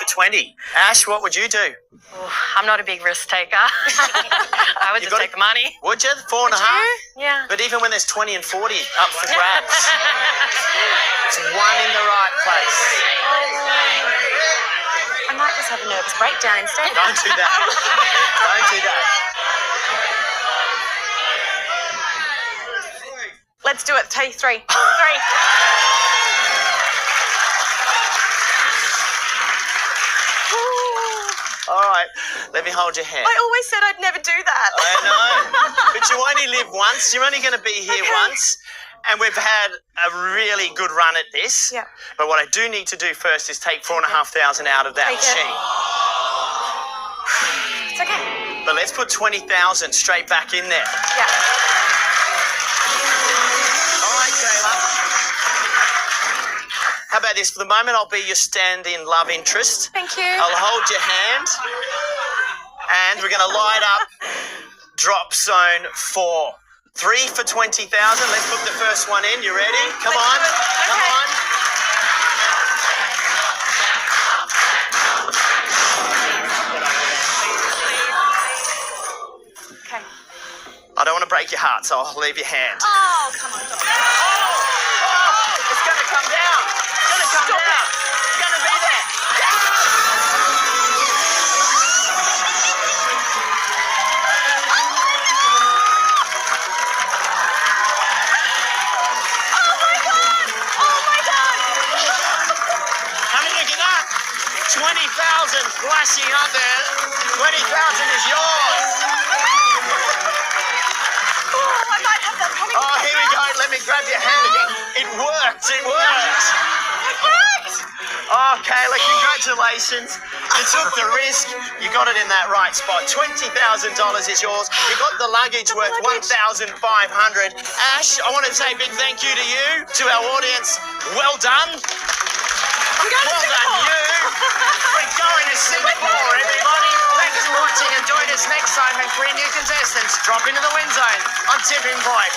for 20. Ash, what would you do? Oh, I'm not a big risk taker. I would just take the money. Would you? 4.5? Yeah. But even when there's 20 and 40 up for grabs, it's one in the right place. I might just have a nervous breakdown instead. Don't do that. Don't do that. Let's do it. Three. All right, let me hold your hand. I always said I'd never do that. I know, but you only live once. You're only going to be here once, and we've had a really good run at this. Yeah. But what I do need to do first is take 4,500 out of that machine. It's okay. But let's put 20,000 straight back in there. Yeah. All right, Kayla. How about this? For the moment, I'll be your stand-in love interest. Thank you. I'll hold your hand, and we're going to light up drop zone 4. 3 for 20,000. Let's put the first one in. You ready? Come on. Come on. Okay. I don't want to break your heart, so I'll leave your hand. Oh, come on. It's going to come down. It's going to come down. It's going to be there. Oh my God. How many you get up? 20,000 flashing up there. 20,000 is yours. Oh, I might have that panic. Oh, here we go. Let me grab your hand again. It worked. It worked. It worked. Oh, Kayla, congratulations. You took the risk. You got it in that right spot. $20,000 is yours. You got the luggage worth $1,500. Ash, I want to say a big thank you to you, to our audience. Well done. Well done, you. We're going to Singapore, everybody. Thanks for watching and join us next time when 3 new contestants drop into the win zone on Tipping Point.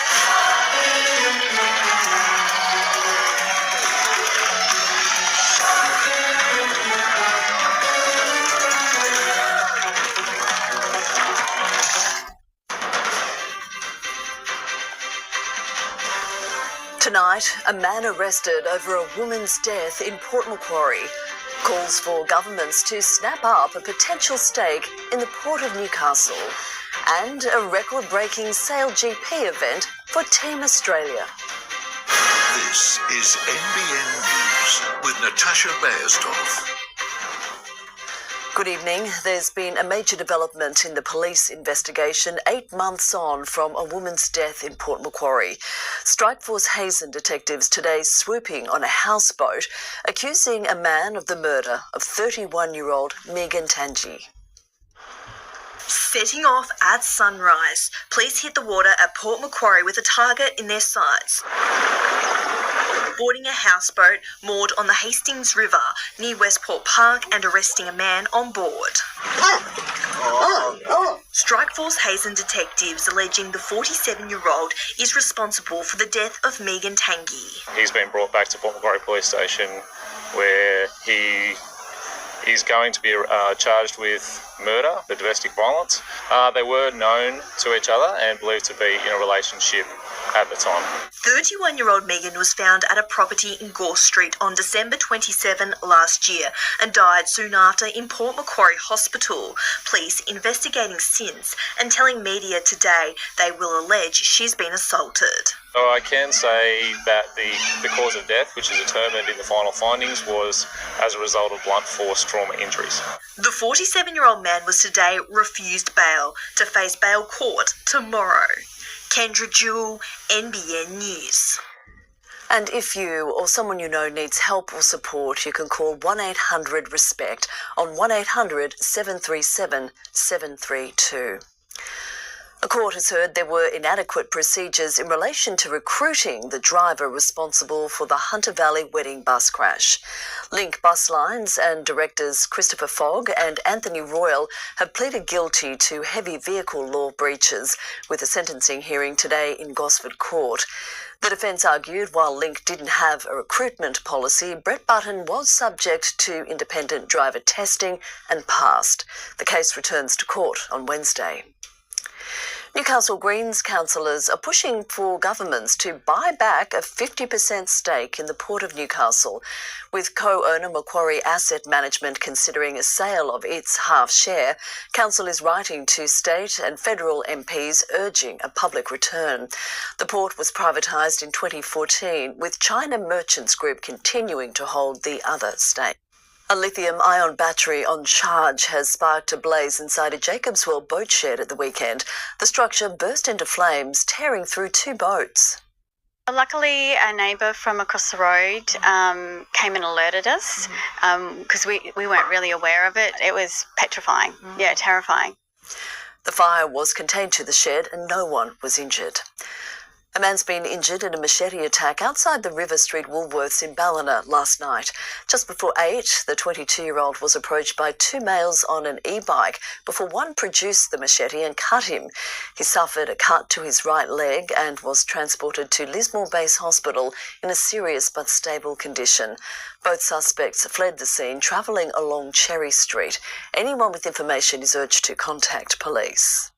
Tonight, a man arrested over a woman's death in Port Macquarie. Calls for governments to snap up a potential stake in the Port of Newcastle. And a record-breaking Sail GP event for Team Australia. This is NBN News with Natasha Beyersdorf. Good evening. There's been a major development in the police investigation 8 months on from a woman's death in Port Macquarie. Strikeforce Hazen detectives today swooping on a houseboat, accusing a man of the murder of 31-year-old Megan Tangi. Setting off at sunrise, police hit the water at Port Macquarie with a target in their sights. Boarding a houseboat moored on the Hastings River near Westport Park and arresting a man on board. Strikeforce Hazen detectives alleging the 47-year-old is responsible for the death of Megan Tangi. He's been brought back to Port Macquarie Police Station where he is going to be charged with murder, the domestic violence. They were known to each other and believed to be in a relationship at the time. 31-year-old Megan was found at a property in Gore Street on December 27 last year and died soon after in Port Macquarie Hospital. Police investigating since and telling media today they will allege she's been assaulted. So I can say that the cause of death, which is determined in the final findings, was as a result of blunt force trauma injuries. The 47-year-old man was today refused bail to face bail court tomorrow. Kendra Jewell, NBN News. And if you or someone you know needs help or support, you can call 1-800-RESPECT on 1-800-737-732. A court has heard there were inadequate procedures in relation to recruiting the driver responsible for the Hunter Valley wedding bus crash. Link Bus Lines and directors Christopher Fogg and Anthony Royal have pleaded guilty to heavy vehicle law breaches with a sentencing hearing today in Gosford Court. The defence argued while Link didn't have a recruitment policy, Brett Button was subject to independent driver testing and passed. The case returns to court on Wednesday. Newcastle Greens councillors are pushing for governments to buy back a 50% stake in the Port of Newcastle, with co-owner Macquarie Asset Management considering a sale of its half share. Council is writing to state and federal MPs urging a public return. The port was privatised in 2014, with China Merchants Group continuing to hold the other stake. A lithium-ion battery on charge has sparked a blaze inside a Jacobswell boat shed at the weekend. The structure burst into flames, tearing through 2 boats. Luckily, a neighbour from across the road came and alerted us because we weren't really aware of it. It was petrifying, terrifying. The fire was contained to the shed and no one was injured. A man's been injured in a machete attack outside the River Street Woolworths in Ballina last night. Just before 8, the 22-year-old was approached by 2 males on an e-bike before one produced the machete and cut him. He suffered a cut to his right leg and was transported to Lismore Base Hospital in a serious but stable condition. Both suspects fled the scene, travelling along Cherry Street. Anyone with information is urged to contact police.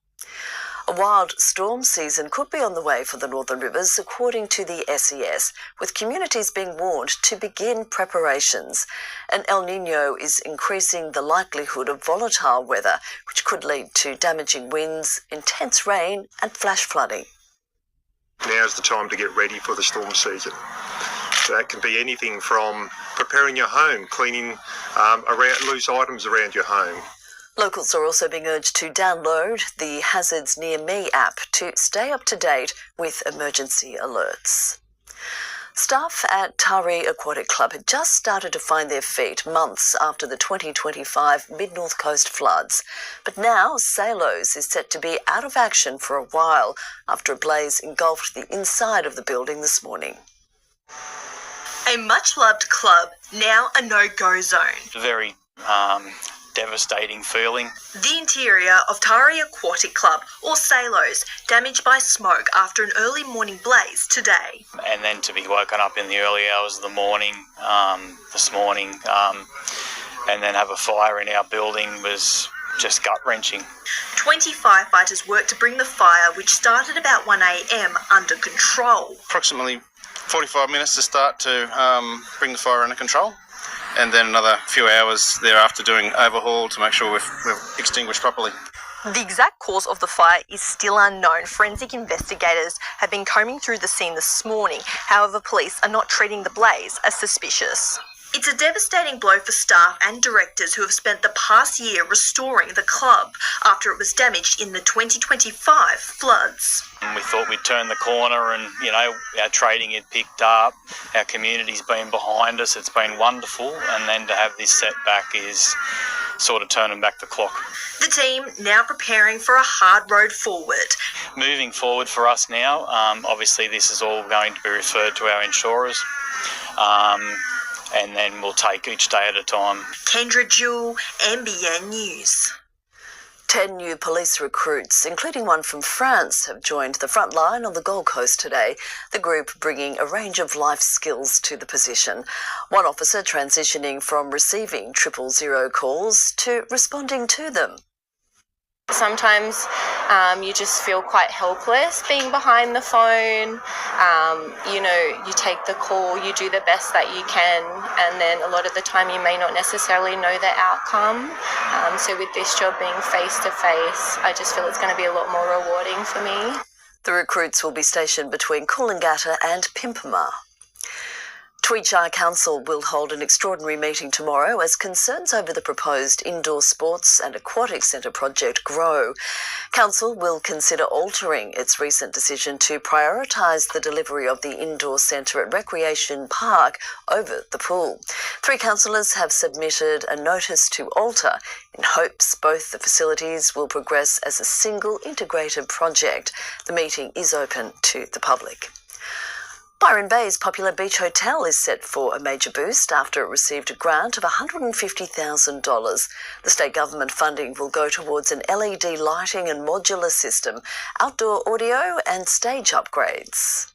A wild storm season could be on the way for the Northern Rivers, according to the SES, with communities being warned to begin preparations. An El Niño is increasing the likelihood of volatile weather, which could lead to damaging winds, intense rain and flash flooding. Now's the time to get ready for the storm season. So that can be anything from preparing your home, cleaning loose items around your home. Locals are also being urged to download the Hazards Near Me app to stay up to date with emergency alerts. Staff at Taree Aquatic Club had just started to find their feet months after the 2025 Mid-North Coast floods. But now Salos is set to be out of action for a while after a blaze engulfed the inside of the building this morning. A much-loved club, now a no-go zone. Very devastating feeling. The interior of Taree Aquatic Club, or Salos, damaged by smoke after an early morning blaze today. And then to be woken up in the early hours of the morning this morning and then have a fire in our building was just gut-wrenching. 20 firefighters worked to bring the fire, which started about 1 a.m, under control. Approximately 45 minutes to start to bring the fire under control, and then another few hours thereafter doing overhaul to make sure we've extinguished properly. The exact cause of the fire is still unknown. Forensic investigators have been combing through the scene this morning. However, police are not treating the blaze as suspicious. It's a devastating blow for staff and directors who have spent the past year restoring the club after it was damaged in the 2025 floods. We thought we'd turn the corner and, our trading had picked up, our community's been behind us, it's been wonderful, and then to have this setback is sort of turning back the clock. The team now preparing for a hard road forward. Moving forward for us now, obviously this is all going to be referred to our insurers. And then we'll take each day at a time. Kendra Jewell, NBN News. 10 new police recruits, including one from France, have joined the front line on the Gold Coast today, the group bringing a range of life skills to the position. One officer transitioning from receiving 000 calls to responding to them. Sometimes you just feel quite helpless being behind the phone. You take the call, you do the best that you can, and then a lot of the time you may not necessarily know the outcome. So with this job being face-to-face, I just feel it's going to be a lot more rewarding for me. The recruits will be stationed between Coolangatta and Pimpama. Tweed Shire Council will hold an extraordinary meeting tomorrow as concerns over the proposed indoor sports and aquatic centre project grow. Council will consider altering its recent decision to prioritise the delivery of the indoor centre at Recreation Park over the pool. 3 councillors have submitted a notice to alter in hopes both the facilities will progress as a single integrated project. The meeting is open to the public. Byron Bay's popular beach hotel is set for a major boost after it received a grant of $150,000. The state government funding will go towards an LED lighting and modular system, outdoor audio and stage upgrades.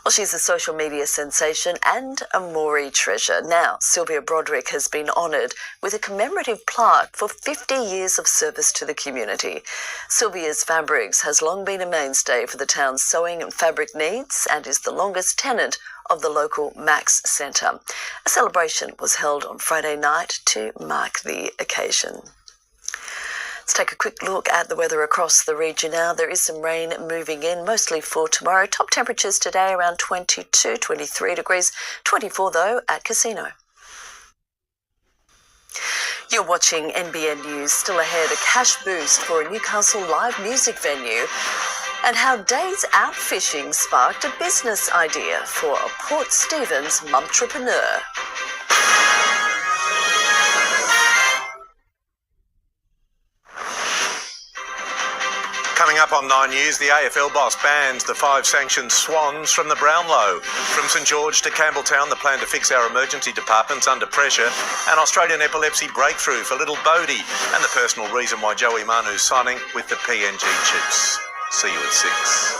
Well, she's a social media sensation and a Maury treasure. Now, Sylvia Broderick has been honoured with a commemorative plaque for 50 years of service to the community. Sylvia's Fabrics has long been a mainstay for the town's sewing and fabric needs and is the longest tenant of the local Max Centre. A celebration was held on Friday night to mark the occasion. Let's take a quick look at the weather across the region now. There is some rain moving in, mostly for tomorrow. Top temperatures today around 22, 23 degrees, 24 though at Casino. You're watching NBN News. Still ahead, a cash boost for a Newcastle live music venue and how days out fishing sparked a business idea for a Port Stephens mumtrepreneur. Coming up on 9 News, the AFL boss bans the 5 sanctioned Swans from the Brownlow. From St George to Campbelltown, the plan to fix our emergency departments under pressure. An Australian epilepsy breakthrough for little Bodie. And the personal reason why Joey Manu's signing with the PNG Chiefs. See you at 6.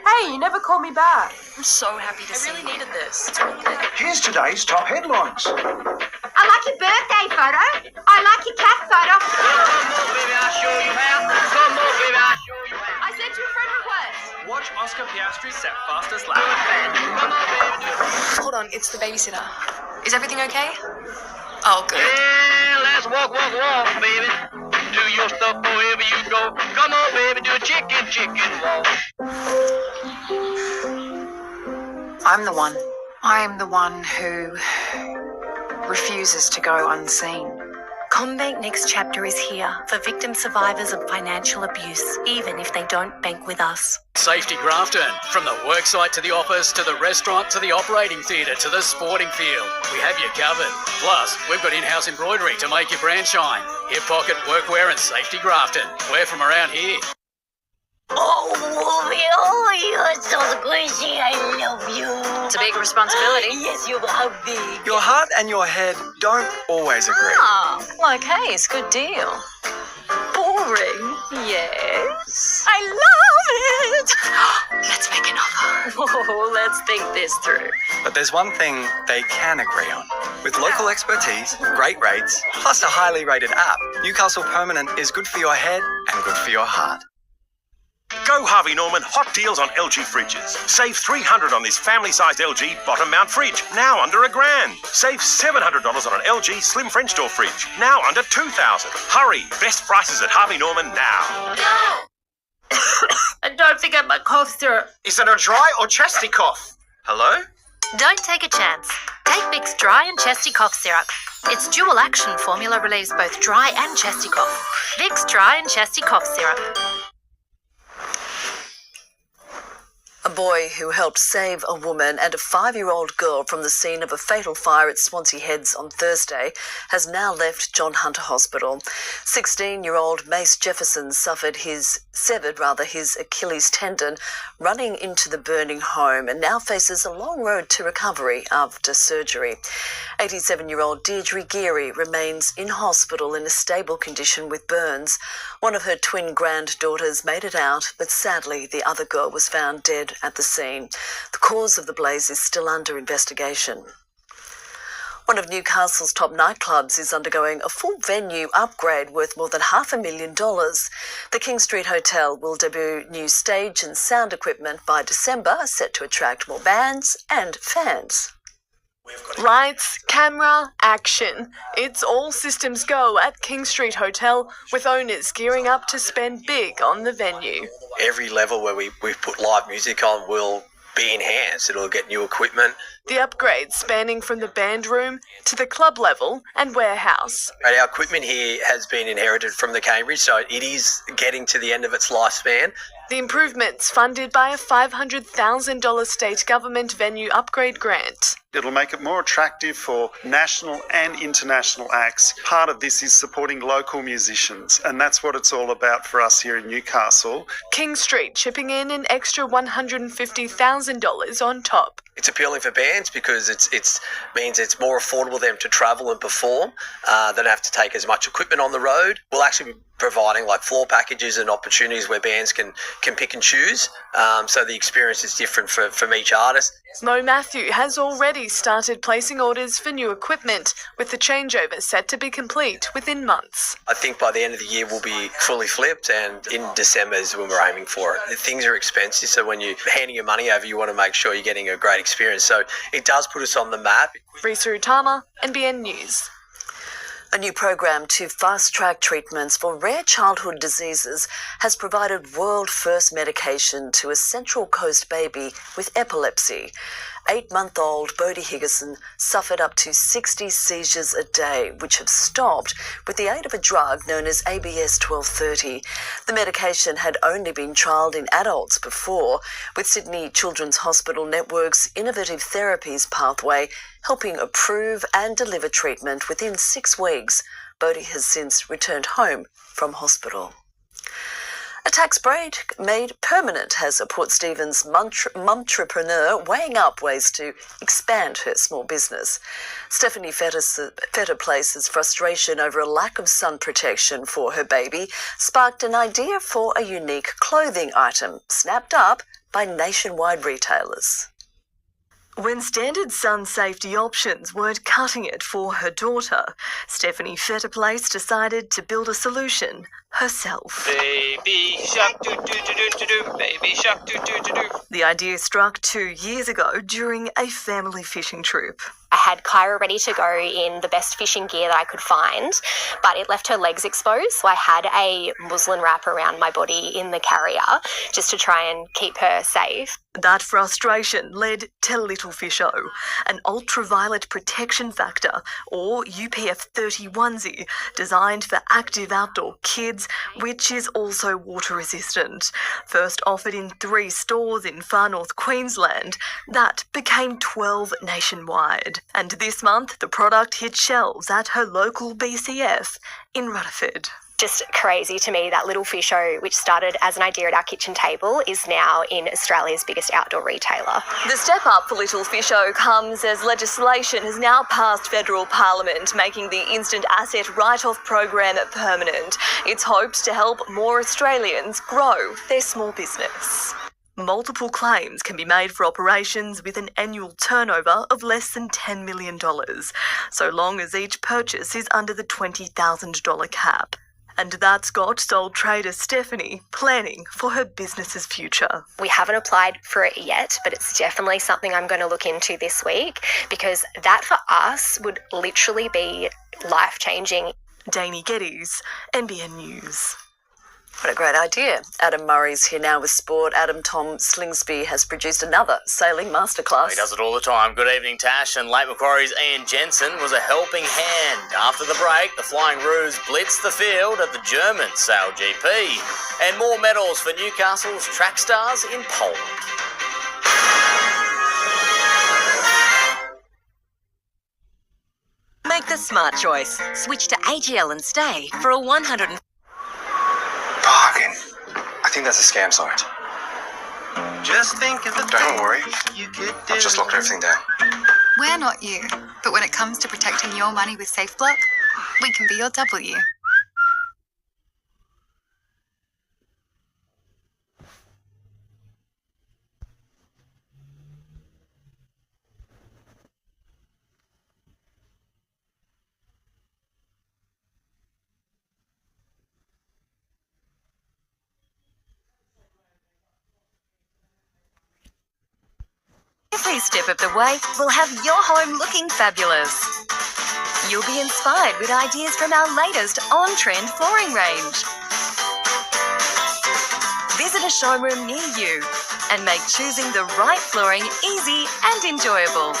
Hey, you never called me back. I'm so happy to see you. I really needed this. Here's today's top headlines. I like your birthday photo. I like your cat photo. Come on, baby, I'll show you how. Come on, baby, I'll show you how. I sent you a friend request. Watch Oscar Piastri set fastest lap. Come on, baby. Hold on, it's the babysitter. Is everything okay? Oh, good. Yeah, let's walk, baby. Do your stuff wherever you go. Come on, baby, do a chicken walk. I'm the one. I am the one who refuses to go unseen. CommBank Next Chapter is here for victim survivors of financial abuse, even if they don't bank with us. Safety Grafton. From the worksite to the office, to the restaurant, to the operating theatre, to the sporting field. We have you covered. Plus, we've got in-house embroidery to make your brand shine. Hip pocket, workwear and Safety Grafton. We're from around here. Oh, Wolfie, you're so squishy. I love you. It's a big responsibility. Yes, you are big. Your heart and your head don't always agree. Ah, like Hayes, good deal. Boring, yes. I love it. Let's make an offer. Oh, let's think this through. But there's one thing they can agree on. With local expertise, great rates, plus a highly rated app, Newcastle Permanent is good for your head and good for your heart. Go Harvey Norman hot deals on LG fridges. Save $300 on this family-sized LG bottom mount fridge, now under $1,000. Save $700 on an LG slim French door fridge, now under $2,000. Hurry, best prices at Harvey Norman now. I don't think I'm a cough syrup. Is it a dry or chesty cough? Hello? Don't take a chance. Take Vicks Dry and Chesty Cough Syrup. Its dual action formula relieves both dry and chesty cough. Vicks Dry and Chesty Cough Syrup. A boy who helped save a woman and a 5-year-old girl from the scene of a fatal fire at Swansea Heads on Thursday has now left John Hunter Hospital. 16-year-old Mace Jefferson severed his Achilles tendon running into the burning home and now faces a long road to recovery after surgery. 87-year-old Deirdre Geary remains in hospital in a stable condition with burns. One of her twin granddaughters made it out, but sadly the other girl was found dead at the scene. The cause of the blaze is still under investigation. One of Newcastle's top nightclubs is undergoing a full venue upgrade worth more than $500,000. The King Street Hotel will debut new stage and sound equipment by December, set to attract more bands and fans. Lights, camera, action. It's all systems go at King Street Hotel, with owners gearing up to spend big on the venue. Every level where we put live music on will be enhanced. It'll get new equipment. The upgrades spanning from the band room to the club level and warehouse. Right, our equipment here has been inherited from the Cambridge, so it is getting to the end of its lifespan. The improvements funded by a $500,000 state government venue upgrade grant. It'll make it more attractive for national and international acts. Part of this is supporting local musicians, and that's what it's all about for us here in Newcastle. King Street chipping in an extra $150,000 on top. It's appealing for bands because it means it's more affordable for them to travel and perform. They don't have to take as much equipment on the road. We'll actually be providing like floor packages and opportunities where bands can pick and choose. So the experience is different from each artist. Mo Matthew has already started placing orders for new equipment, with the changeover set to be complete within months. I think by the end of the year we'll be fully flipped, and in December is when we're aiming for it. Things are expensive, so when you're handing your money over, you want to make sure you're getting a great experience. So it does put us on the map. Risa Utama, NBN News. A new program to fast-track treatments for rare childhood diseases has provided world-first medication to a Central Coast baby with epilepsy. 8-month-old Bodie Higginson suffered up to 60 seizures a day, which have stopped with the aid of a drug known as ABS 1230. The medication had only been trialled in adults before, with Sydney Children's Hospital Network's Innovative Therapies pathway helping approve and deliver treatment within 6 weeks. Bodie has since returned home from hospital. A tax break made permanent has a Port Stephens mumtrepreneur weighing up ways to expand her small business. Stephanie Fetter Place's frustration over a lack of sun protection for her baby sparked an idea for a unique clothing item snapped up by nationwide retailers. When standard sun safety options weren't cutting it for her daughter, Stephanie Fetterplace decided to build a solution herself. Baby shark doo doo doo doo doo doo, baby shark doo doo doo doo. The idea struck 2 years ago during a family fishing trip. I had Kyra ready to go in the best fishing gear that I could find, but it left her legs exposed, so I had a muslin wrap around my body in the carrier just to try and keep her safe. That frustration led to Little Fisho, an ultraviolet protection factor, or UPF 30 onesie, designed for active outdoor kids, which is also water resistant. First offered in 3 stores in far north Queensland, that became 12 nationwide. And this month, the product hit shelves at her local BCF in Rutherford. Just crazy to me that Little Fisho, which started as an idea at our kitchen table, is now in Australia's biggest outdoor retailer. The step up for Little Fisho comes as legislation has now passed federal parliament, making the instant asset write-off program permanent. It's hoped to help more Australians grow their small business. Multiple claims can be made for operations with an annual turnover of less than $10 million, so long as each purchase is under the $20,000 cap. And that's got sole trader Stephanie planning for her business's future. We haven't applied for it yet, but it's definitely something I'm going to look into this week, because that for us would literally be life-changing. Danny Geddes, NBN News. What a great idea. Adam Murray's here now with sport. Adam, Tom Slingsby has produced another sailing masterclass. He does it all the time. Good evening, Tash. And Lake Macquarie's Ian Jensen was a helping hand. After the break, the Flying Roos blitzed the field at the German Sail GP. And more medals for Newcastle's track stars in Poland. Make the smart choice. Switch to AGL and stay for a 100. Bargain. I think that's a scam site. Just think of the Don't worry. you could do. I've just locked everything down. We're not you, but when it comes to protecting your money with SafeBlock, we can be your W. Every step of the way, we'll have your home looking fabulous. You'll be inspired with ideas from our latest on-trend flooring range. Visit a showroom near you and make choosing the right flooring easy and enjoyable.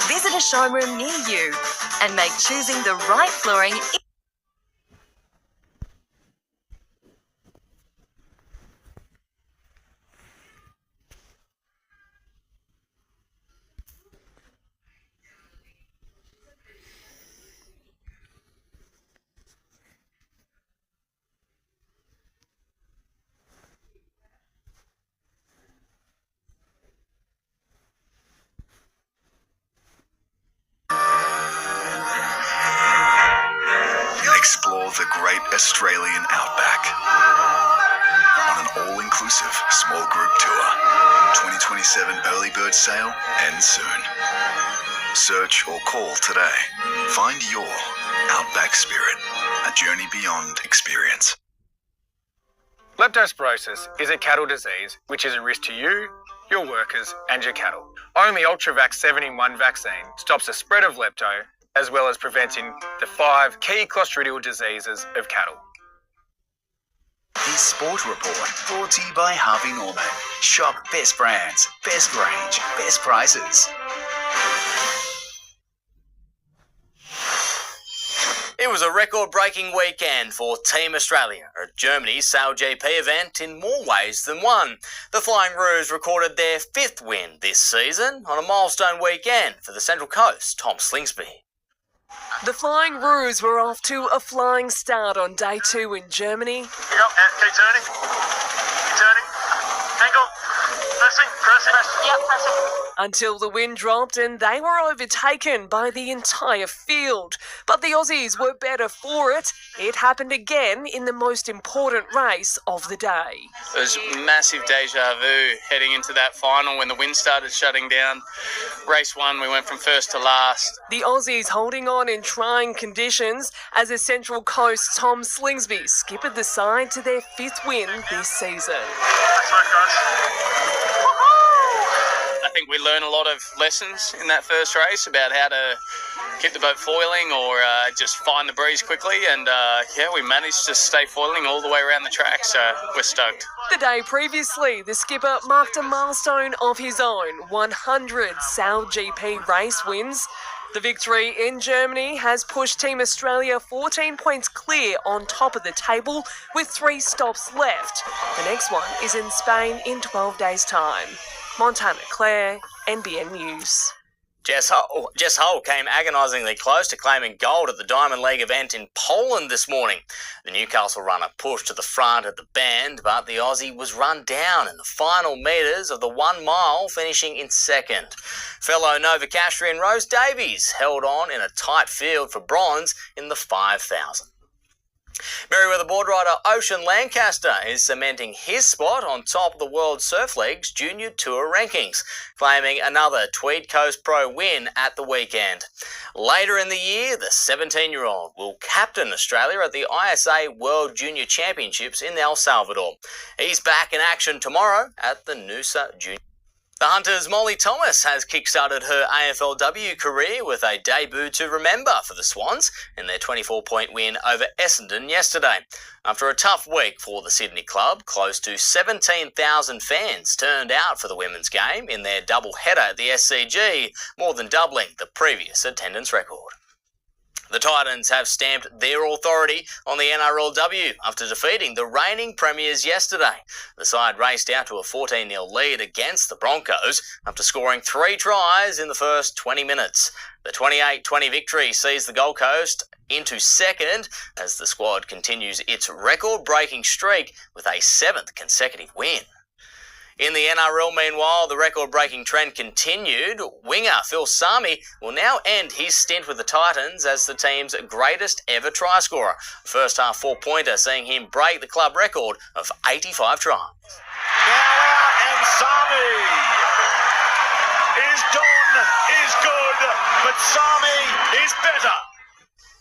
Visit a showroom near you and make choosing the right flooring easy. Explore the great Australian outback on an all-inclusive small group tour. 2027 early bird sale ends soon. Search or call today. Find your outback spirit, a journey beyond experience. Leptospirosis is a cattle disease which is a risk to you, your workers and your cattle. Only Ultravax 7-in-1 vaccine stops the spread of lepto as well as preventing the 5 key clostridial diseases of cattle. This Sport Report brought to you by Harvey Norman. Shop best brands, best range, best prices. It was a record-breaking weekend for Team Australia at Germany's SailGP event in more ways than one. The Flying Roos recorded their 5th win this season on a milestone weekend for the Central Coast, Tom Slingsby. The Flying Roos were off to a flying start on day 2 in Germany. Yep, keep turning. Keep turning. Angle. Pressing. Yep, pressing. Until the wind dropped and they were overtaken by the entire field. But the Aussies were better for it. It happened again in the most important race of the day. It was massive deja vu heading into that final when the wind started shutting down. Race 1, we went from first to last. The Aussies holding on in trying conditions as a Central Coast Tom Slingsby skippered the side to their 5th win this season. That's right, guys. I think we learned a lot of lessons in that first race about how to keep the boat foiling or just find the breeze quickly, and we managed to stay foiling all the way around the track, so we're stoked. The day previously, the skipper marked a milestone of his own, 100 SailGP race wins. The victory in Germany has pushed Team Australia 14 points clear on top of the table with 3 stops left. The next one is in Spain in 12 days' time. Montana Claire, NBN News. Jess Hull came agonisingly close to claiming gold at the Diamond League event in Poland this morning. The Newcastle runner pushed to the front at the bend, but the Aussie was run down in the final metres of the 1 mile, finishing in 2nd. Fellow Novocastrian Rose Davies held on in a tight field for bronze in the 5,000. Merriweather board rider Ocean Lancaster is cementing his spot on top of the World Surf League's Junior Tour rankings, claiming another Tweed Coast Pro win at the weekend. Later in the year, the 17-year-old will captain Australia at the ISA World Junior Championships in El Salvador. He's back in action tomorrow at the Noosa Junior. The Hunters' Molly Thomas has kick-started her AFLW career with a debut to remember for the Swans in their 24-point win over Essendon yesterday. After a tough week for the Sydney club, close to 17,000 fans turned out for the women's game in their double-header at the SCG, more than doubling the previous attendance record. The Titans have stamped their authority on the NRLW after defeating the reigning premiers yesterday. The side raced out to a 14-0 lead against the Broncos after scoring 3 tries in the first 20 minutes. The 28-20 victory sees the Gold Coast into 2nd as the squad continues its record-breaking streak with a 7th consecutive win. In the NRL, meanwhile, the record-breaking trend continued. Winger Phil Sami will now end his stint with the Titans as the team's greatest ever try scorer. First half 4-pointer seeing him break the club record of 85 tries. Now out, and Sami is done, is good, but Sami is better.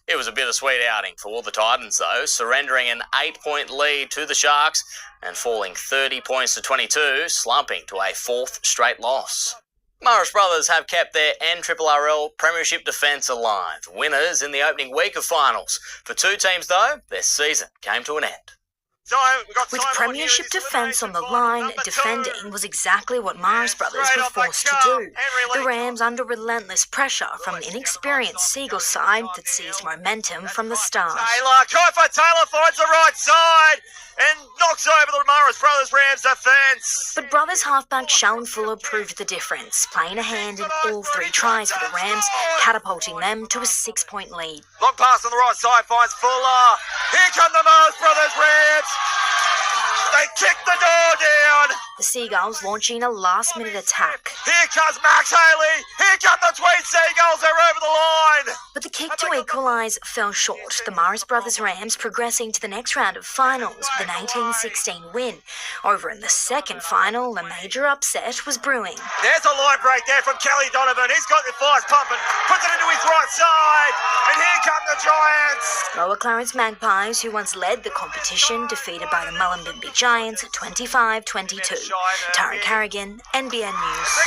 It was a bittersweet outing for all the Titans, though, surrendering an 8-point lead to the Sharks and falling 30 points to 22, slumping to a 4th straight loss. Morris Brothers have kept their NRRL Premiership defence alive, winners in the opening week of finals. For 2 teams, though, their season came to an end. With premiership defence on the line, defending was exactly what Mars brothers were forced to do. The Rams under relentless pressure from an inexperienced Seagull side that seized momentum from the start. Taylor finds the right side and knocks over the Mars brothers Rams defence. But brothers halfback Shallon Fuller proved the difference, playing a hand in all 3 tries for the Rams, catapulting them to a 6-point lead. Long pass on the right side finds Fuller. Here come the Mars brothers Rams. They kick the door down. The Seagulls launching a last-minute attack. Here comes Max Haley. Here come the Tweed Seagulls. They're over the line. But the kick to equalise fell short. The Morris Brothers Rams progressing to the next round of finals with an 18-16 win. Over in the second final, a major upset was brewing. There's a line break there from Kelly Donovan. He's got the fires pumping, puts it into his right side, and here come the Giants. Lower Clarence Magpies, who once led the competition, defeated by the Mullumbimby Giants 25-22. Tara Carrigan, NBN News.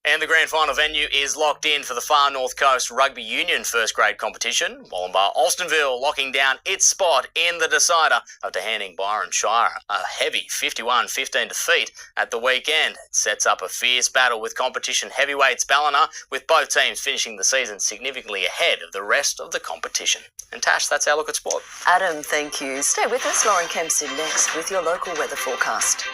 And the grand final venue is locked in for the Far North Coast Rugby Union first grade competition. Wallumbah Alstonville locking down its spot in the decider after handing Byron Shire a heavy 51-15 defeat at the weekend. It sets up a fierce battle with competition heavyweights Ballina, with both teams finishing the season significantly ahead of the rest of the competition. And Tash, that's our look at sport. Adam, thank you. Stay with us. Lauren Kempe next with your local weather forecast.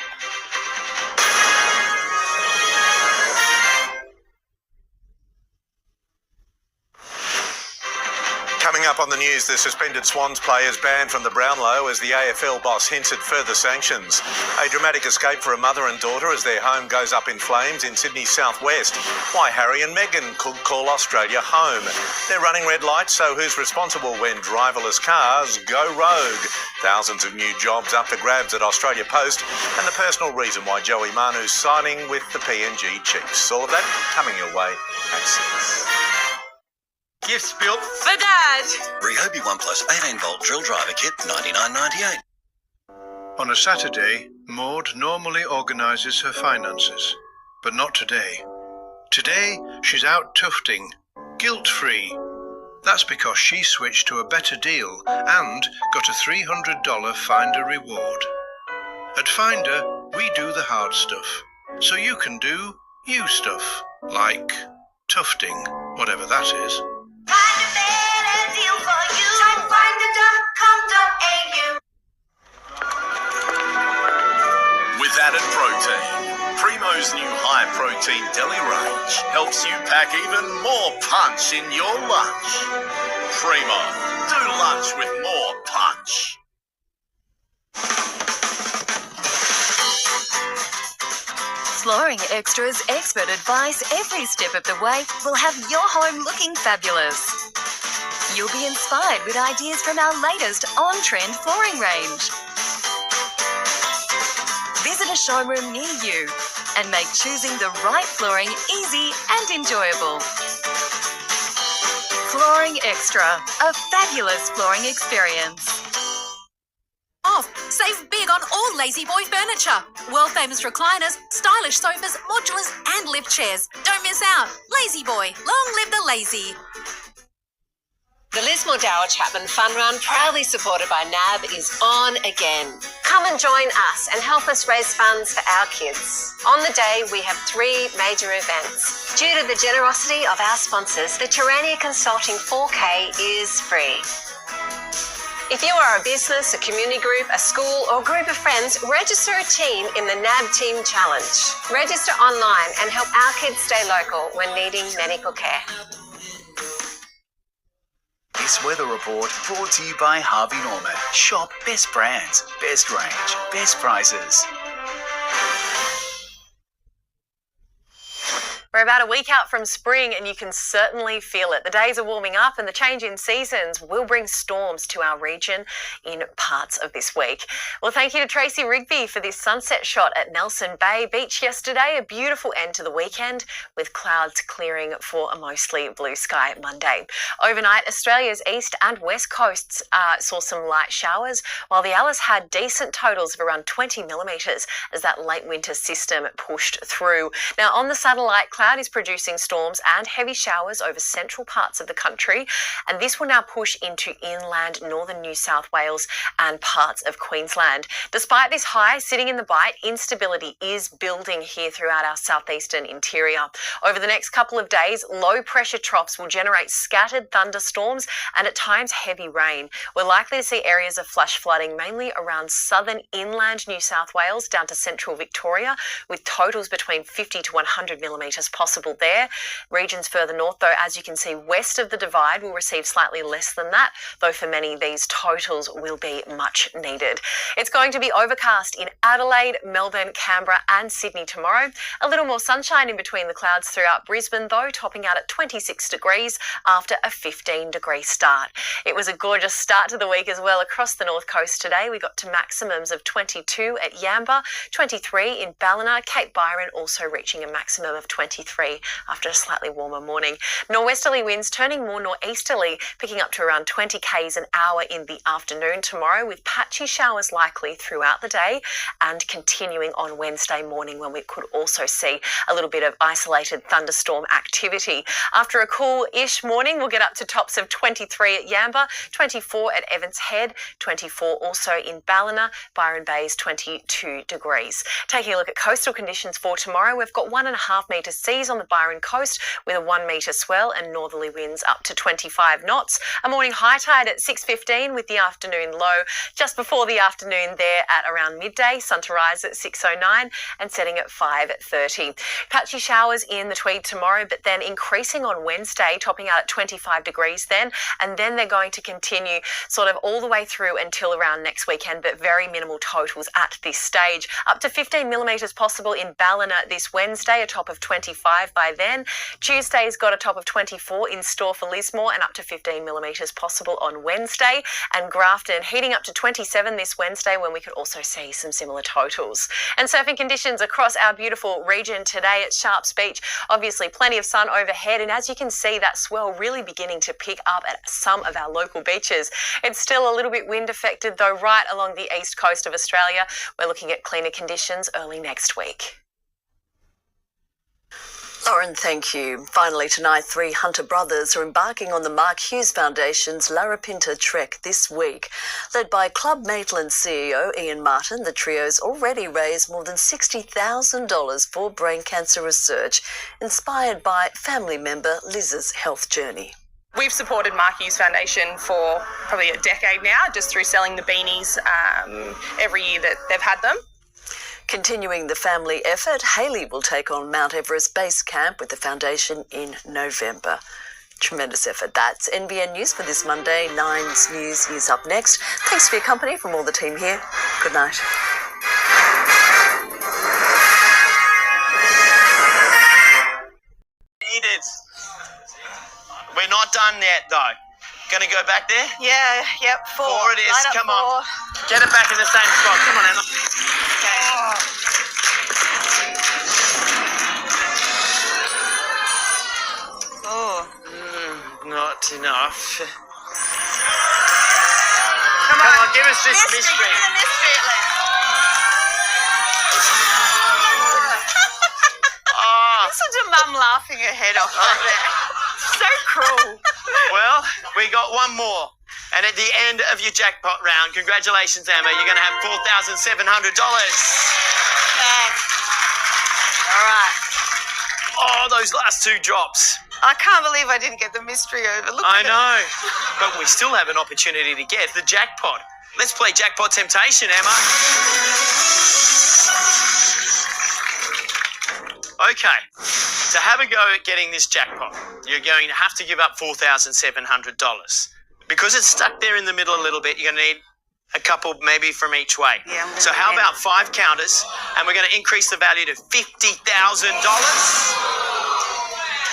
Coming up on the news, the suspended Swans players banned from the Brownlow as the AFL boss hints at further sanctions. A dramatic escape for a mother and daughter as their home goes up in flames in Sydney's southwest. Why Harry and Meghan could call Australia home. They're running red lights, so who's responsible when driverless cars go rogue? Thousands of new jobs up for grabs at Australia Post, and the personal reason why Joey Manu's signing with the PNG Chiefs. All of that coming your way at 6. Gifts built for Dad. Ryobi 1 Plus 18-volt drill driver kit, $99.98. On a Saturday, Maud normally organises her finances, but not today. Today, she's out tufting, guilt-free. That's because she switched to a better deal and got a $300 Finder reward. At Finder, we do the hard stuff, so you can do you stuff, like tufting, whatever that is. Find a better deal for you. Type finder.com.au. With added protein, Primo's new high-protein deli range helps you pack even more punch in your lunch. Primo, do lunch with more punch. Flooring Extra's expert advice every step of the way will have your home looking fabulous. You'll be inspired with ideas from our latest on-trend flooring range. Visit a showroom near you and make choosing the right flooring easy and enjoyable. Flooring Extra, a fabulous flooring experience. Off. Save big on all Lazy Boy furniture. World famous recliners, stylish sofas, modulars and lift chairs. Don't miss out. Lazy Boy. Long live the lazy. The Lismore Dower Chapman Fun Run, proudly supported by NAB, is on again. Come and join us and help us raise funds for our kids. On the day, we have 3 major events. Due to the generosity of our sponsors, the Terania Consulting 4K is free. If you are a business, a community group, a school or a group of friends, register a team in the NAB Team Challenge. Register online and help our kids stay local when needing medical care. This weather report brought to you by Harvey Norman. Shop best brands, best range, best prices. We're about a week out from spring and you can certainly feel it. The days are warming up and the change in seasons will bring storms to our region in parts of this week. Well, thank you to Tracy Rigby for this sunset shot at Nelson Bay Beach yesterday. A beautiful end to the weekend with clouds clearing for a mostly blue sky Monday. Overnight, Australia's east and west coasts saw some light showers, while the Alice had decent totals of around 20 millimetres as that late winter system pushed through. Now, on the satellite cloud cloud is producing storms and heavy showers over central parts of the country, and this will now push into inland northern New South Wales and parts of Queensland. Despite this high sitting in the bite, instability is building here throughout our southeastern interior. Over the next couple of days, low pressure troughs will generate scattered thunderstorms and at times heavy rain. We're likely to see areas of flash flooding mainly around southern inland New South Wales down to central Victoria, with totals between 50 to 100 millimetres possible there. Regions further north, though, as you can see, west of the Divide will receive slightly less than that, though for many these totals will be much needed. It's going to be overcast in Adelaide, Melbourne, Canberra and Sydney tomorrow. A little more sunshine in between the clouds throughout Brisbane, though, topping out at 26 degrees after a 15-degree start. It was a gorgeous start to the week as well across the north coast today. We got to maximums of 22 at Yamba, 23 in Ballina, Cape Byron also reaching a maximum of 23 after a slightly warmer morning. Norwesterly winds turning more northeasterly, picking up to around 20 k's an hour in the afternoon tomorrow, with patchy showers likely throughout the day and continuing on Wednesday morning, when we could also see a little bit of isolated thunderstorm activity. After a cool-ish morning, we'll get up to tops of 23 at Yamba, 24 at Evans Head, 24 also in Ballina, Byron Bay's 22 degrees. Taking a look at coastal conditions for tomorrow, we've got 1.5 metre seas on the Byron coast with a 1 metre swell and northerly winds up to 25 knots. A morning high tide at 6:15 with the afternoon low just before the afternoon there at around midday. Sun to rise at 6:09 and setting at 5:30. Patchy showers in the Tweed tomorrow, but then increasing on Wednesday, topping out at 25 degrees then, and then they're going to continue sort of all the way through until around next weekend, but very minimal totals at this stage. Up to 15 millimetres possible in Ballina this Wednesday, a top of 25 by then. Tuesday's got a top of 24 in store for Lismore and up to 15 millimetres possible on Wednesday. And Grafton heating up to 27 this Wednesday, when we could also see some similar totals. And surfing conditions across our beautiful region today at Sharps Beach. Obviously plenty of sun overhead, and as you can see, that swell really beginning to pick up at some of our local beaches. It's still a little bit wind affected though right along the east coast of Australia. We're looking at cleaner conditions early next week. Lauren, thank you. Finally tonight, 3 Hunter brothers are embarking on the Mark Hughes Foundation's Larapinta Trek this week. Led by Club Maitland CEO Ian Martin, the trio's already raised more than $60,000 for brain cancer research, inspired by family member Liz's health journey. We've supported Mark Hughes Foundation for probably a decade now, just through selling the beanies every year that they've had them. Continuing the family effort, Hayley will take on Mount Everest Base Camp with the foundation in November. Tremendous effort. That's NBN News for this Monday. 9's News is up next. Thanks for your company from all the team here. Good night. Needed. We're not done yet, though. Gonna go back there? Yeah, yep, 4. 4 it is. Come on. Get it back in the same spot. Come on, Emma. Not enough. Come on, give us this mystery. Give me the mystery at least. Listen to Mum laughing her head off right there. So cruel. Well, we got one more. And at the end of your jackpot round, congratulations, Emma, you're going to have $4,700. Thanks. All right. Oh, those last 2 drops. I can't believe I didn't get the mystery over. Look I at know, but we still have an opportunity to get the jackpot. Let's play Jackpot Temptation, Emma. Okay, to have a go at getting this jackpot, you're going to have to give up $4,700. Because it's stuck there in the middle a little bit, you're going to need a couple maybe from each way. Yeah, so how about 5 counters, and we're going to increase the value to $50,000.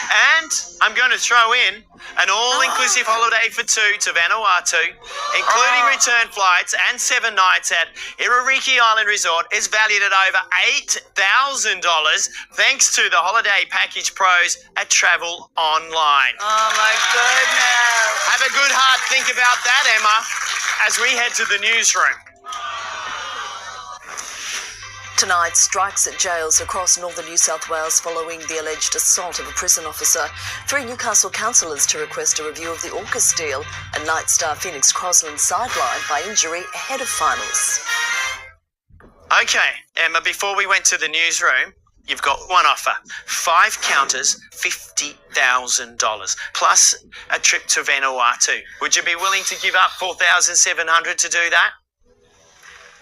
And I'm going to throw in an all-inclusive holiday for 2 to Vanuatu, including return flights and 7 nights at Irariki Island Resort. It's valued at over $8,000 thanks to the Holiday Package Pros at Travel Online. Oh, my goodness. Have a good hard think about that, Emma, as we head to the newsroom. Tonight, strikes at jails across northern New South Wales following the alleged assault of a prison officer. 3 Newcastle councillors to request a review of the AUKUS deal, and night star Phoenix Crosland sidelined by injury ahead of finals. Okay, Emma, before we went to the newsroom, you've got one offer. 5 counters, $50,000, plus a trip to Vanuatu. Would you be willing to give up $4,700 to do that?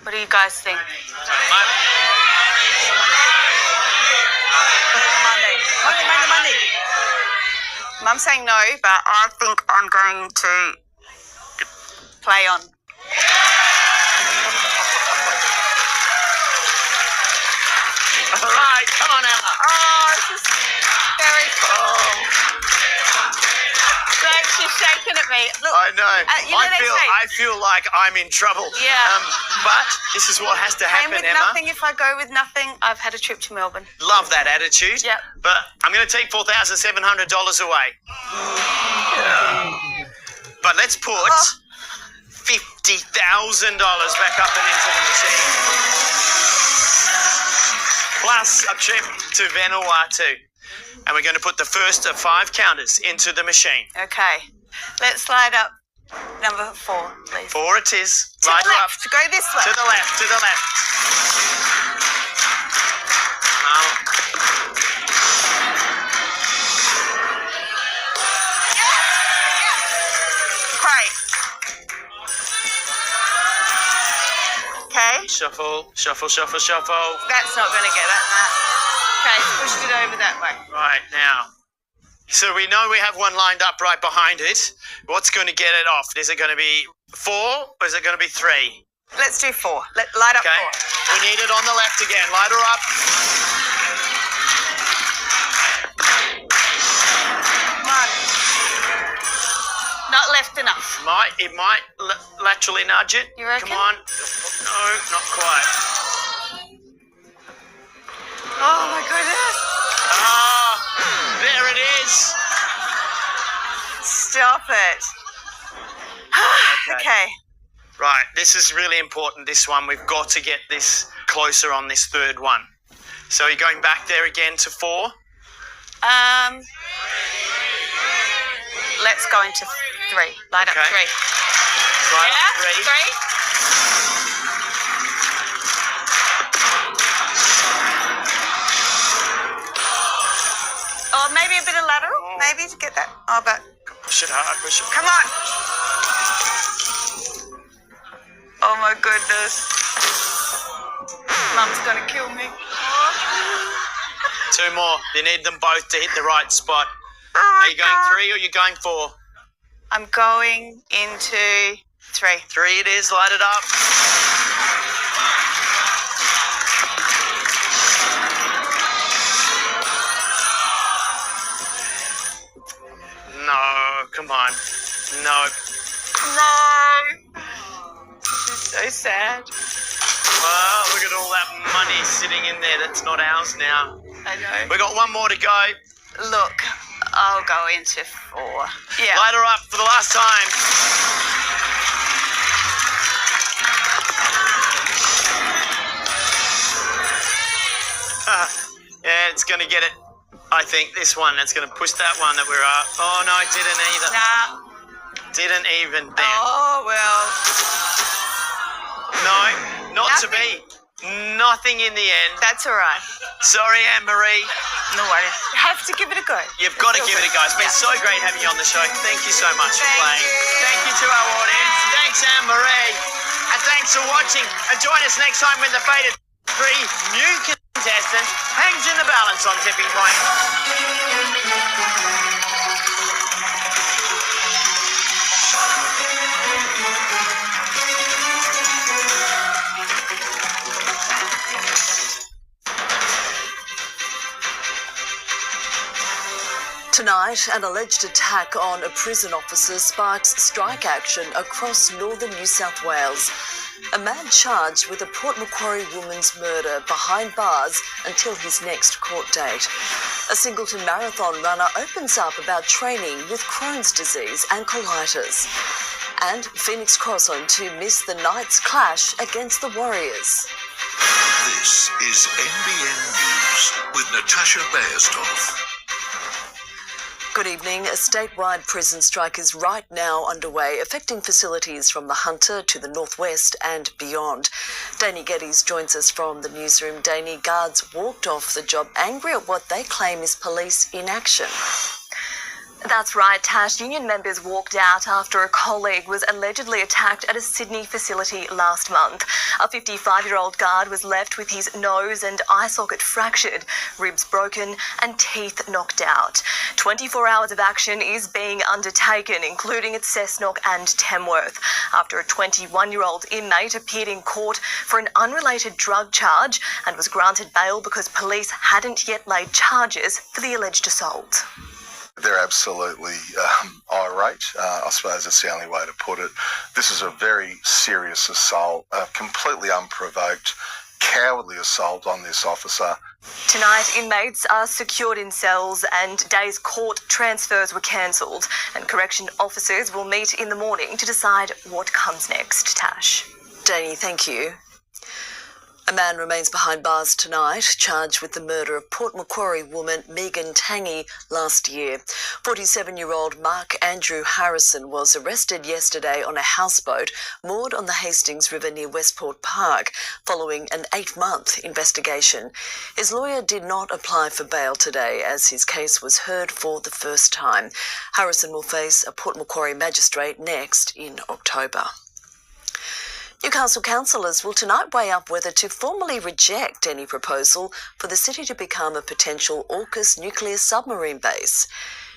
What do you guys think? Monday. Mum's saying no, but I think I'm going to play on. All right, come on, Emma. Oh, this is very cool. Like, she's shaking at me. Look, I know. you know I feel like I'm in trouble. Yeah. But this is what has to happen, with Emma. nothing. If I go with nothing, I've had a trip to Melbourne. Love that attitude. Yep. But I'm going to take $4,700 away. But let's put $50,000 back up and into the machine. Plus a trip to Vanuatu. And we're going to put the first of 5 counters into the machine. Okay. Let's slide up number 4, please. 4 it is. To Slide the her left. up. Go this way. To the left, to the left. Great. Okay. Shuffle, shuffle, shuffle, shuffle. That's not going to get it. Okay, pushed it over that way. Right, now. So we know we have one lined up right behind it. What's going to get it off? Is it going to be 4 or is it going to be 3? Let's do 4. Light up 4. We need it on the left again. Light her up. Come on. Not left enough. It might laterally nudge it. You reckon? Come on. No, not quite. Oh my goodness. There it is. Stop it. Okay. Right, this is really important, this one. We've got to get this closer on this 3rd one. So you're going back there again to 4? Let's go into 3. Light up 3. Light up 3. 3. Or maybe a bit of lateral, maybe to get that. Oh, but push it hard, push it. Come on. Oh my goodness. Mum's gonna kill me. 2 more. You need them both to hit the right spot. Are you going 3 or are you going 4? I'm going into 3. 3 it is. Light it up. No, come on. No. This is so sad. Well, look at all that money sitting in there that's not ours now. I know. We got 1 more to go. Look, I'll go into 4. Yeah. Light her up for the last time. Yeah, it's going to get it. I think this one, it's going to push that one that we're up. Oh, no, it didn't either. Nah. Didn't even then. Oh, well. No, not to be. Nothing in the end. That's all right. Sorry, Anne-Marie. No worries. You have to give it a go. You've got to give it a go. It's been so great having you on the show. Thank you so much for playing. Thank you to our audience. Thanks, Anne-Marie. And thanks for watching. And join us next time when the fated 3 new contestants hangs in the balance on Tipping Point. Tonight, an alleged attack on a prison officer sparks strike action across northern New South Wales. A man charged with a Port Macquarie woman's murder behind bars until his next court date. A Singleton marathon runner opens up about training with Crohn's disease and colitis. And Phoenix Crosland to miss the Knights' clash against the Warriors. This is NBN News with Natasha Beyersdorf. Good evening. A statewide prison strike is right now underway, affecting facilities from the Hunter to the northwest and beyond. Danny Geddes joins us from the newsroom. Danny, guards walked off the job angry at what they claim is police inaction. That's right, Tash. Union members walked out after a colleague was allegedly attacked at a Sydney facility last month. A 55-year-old guard was left with his nose and eye socket fractured, ribs broken and teeth knocked out. 24 hours of action is being undertaken, including at Cessnock and Tamworth, after a 21-year-old inmate appeared in court for an unrelated drug charge and was granted bail because police hadn't yet laid charges for the alleged assault. They're absolutely irate, I suppose that's the only way to put it. This is a very serious assault, a completely unprovoked, cowardly assault on this officer. Tonight, inmates are secured in cells and day's court transfers were cancelled, and correction officers will meet in the morning to decide what comes next. Tash. Danny, thank you. A man remains behind bars tonight, charged with the murder of Port Macquarie woman Megan Tangy last year. 47-year-old Mark Andrew Harrison was arrested yesterday on a houseboat moored on the Hastings River near Westport Park, following an 8-month investigation. His lawyer did not apply for bail today as his case was heard for the first time. Harrison will face a Port Macquarie magistrate next in October. Newcastle councillors will tonight weigh up whether to formally reject any proposal for the city to become a potential AUKUS nuclear submarine base.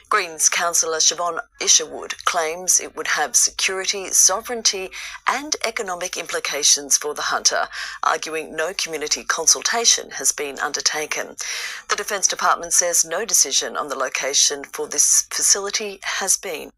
Greens councillor Siobhan Isherwood claims it would have security, sovereignty and economic implications for the Hunter, arguing no community consultation has been undertaken. The Defence Department says no decision on the location for this facility has been.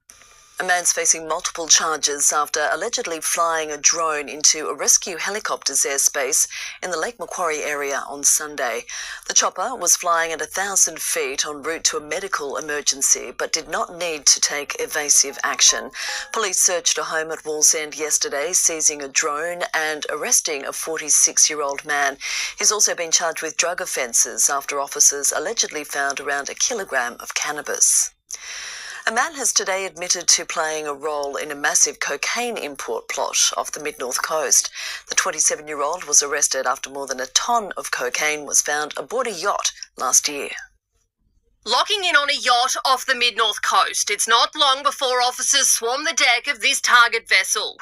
A man's facing multiple charges after allegedly flying a drone into a rescue helicopter's airspace in the Lake Macquarie area on Sunday. The chopper was flying at 1,000 feet en route to a medical emergency but did not need to take evasive action. Police searched a home at Wallsend yesterday, seizing a drone and arresting a 46-year-old man. He's also been charged with drug offences after officers allegedly found around 1 kilogram of cannabis. A man has today admitted to playing a role in a massive cocaine import plot off the mid-north coast. The 27-year-old was arrested after more than a tonne of cocaine was found aboard a yacht last year. Locking in on a yacht off the mid-north coast. It's not long before officers swarm the deck of this target vessel.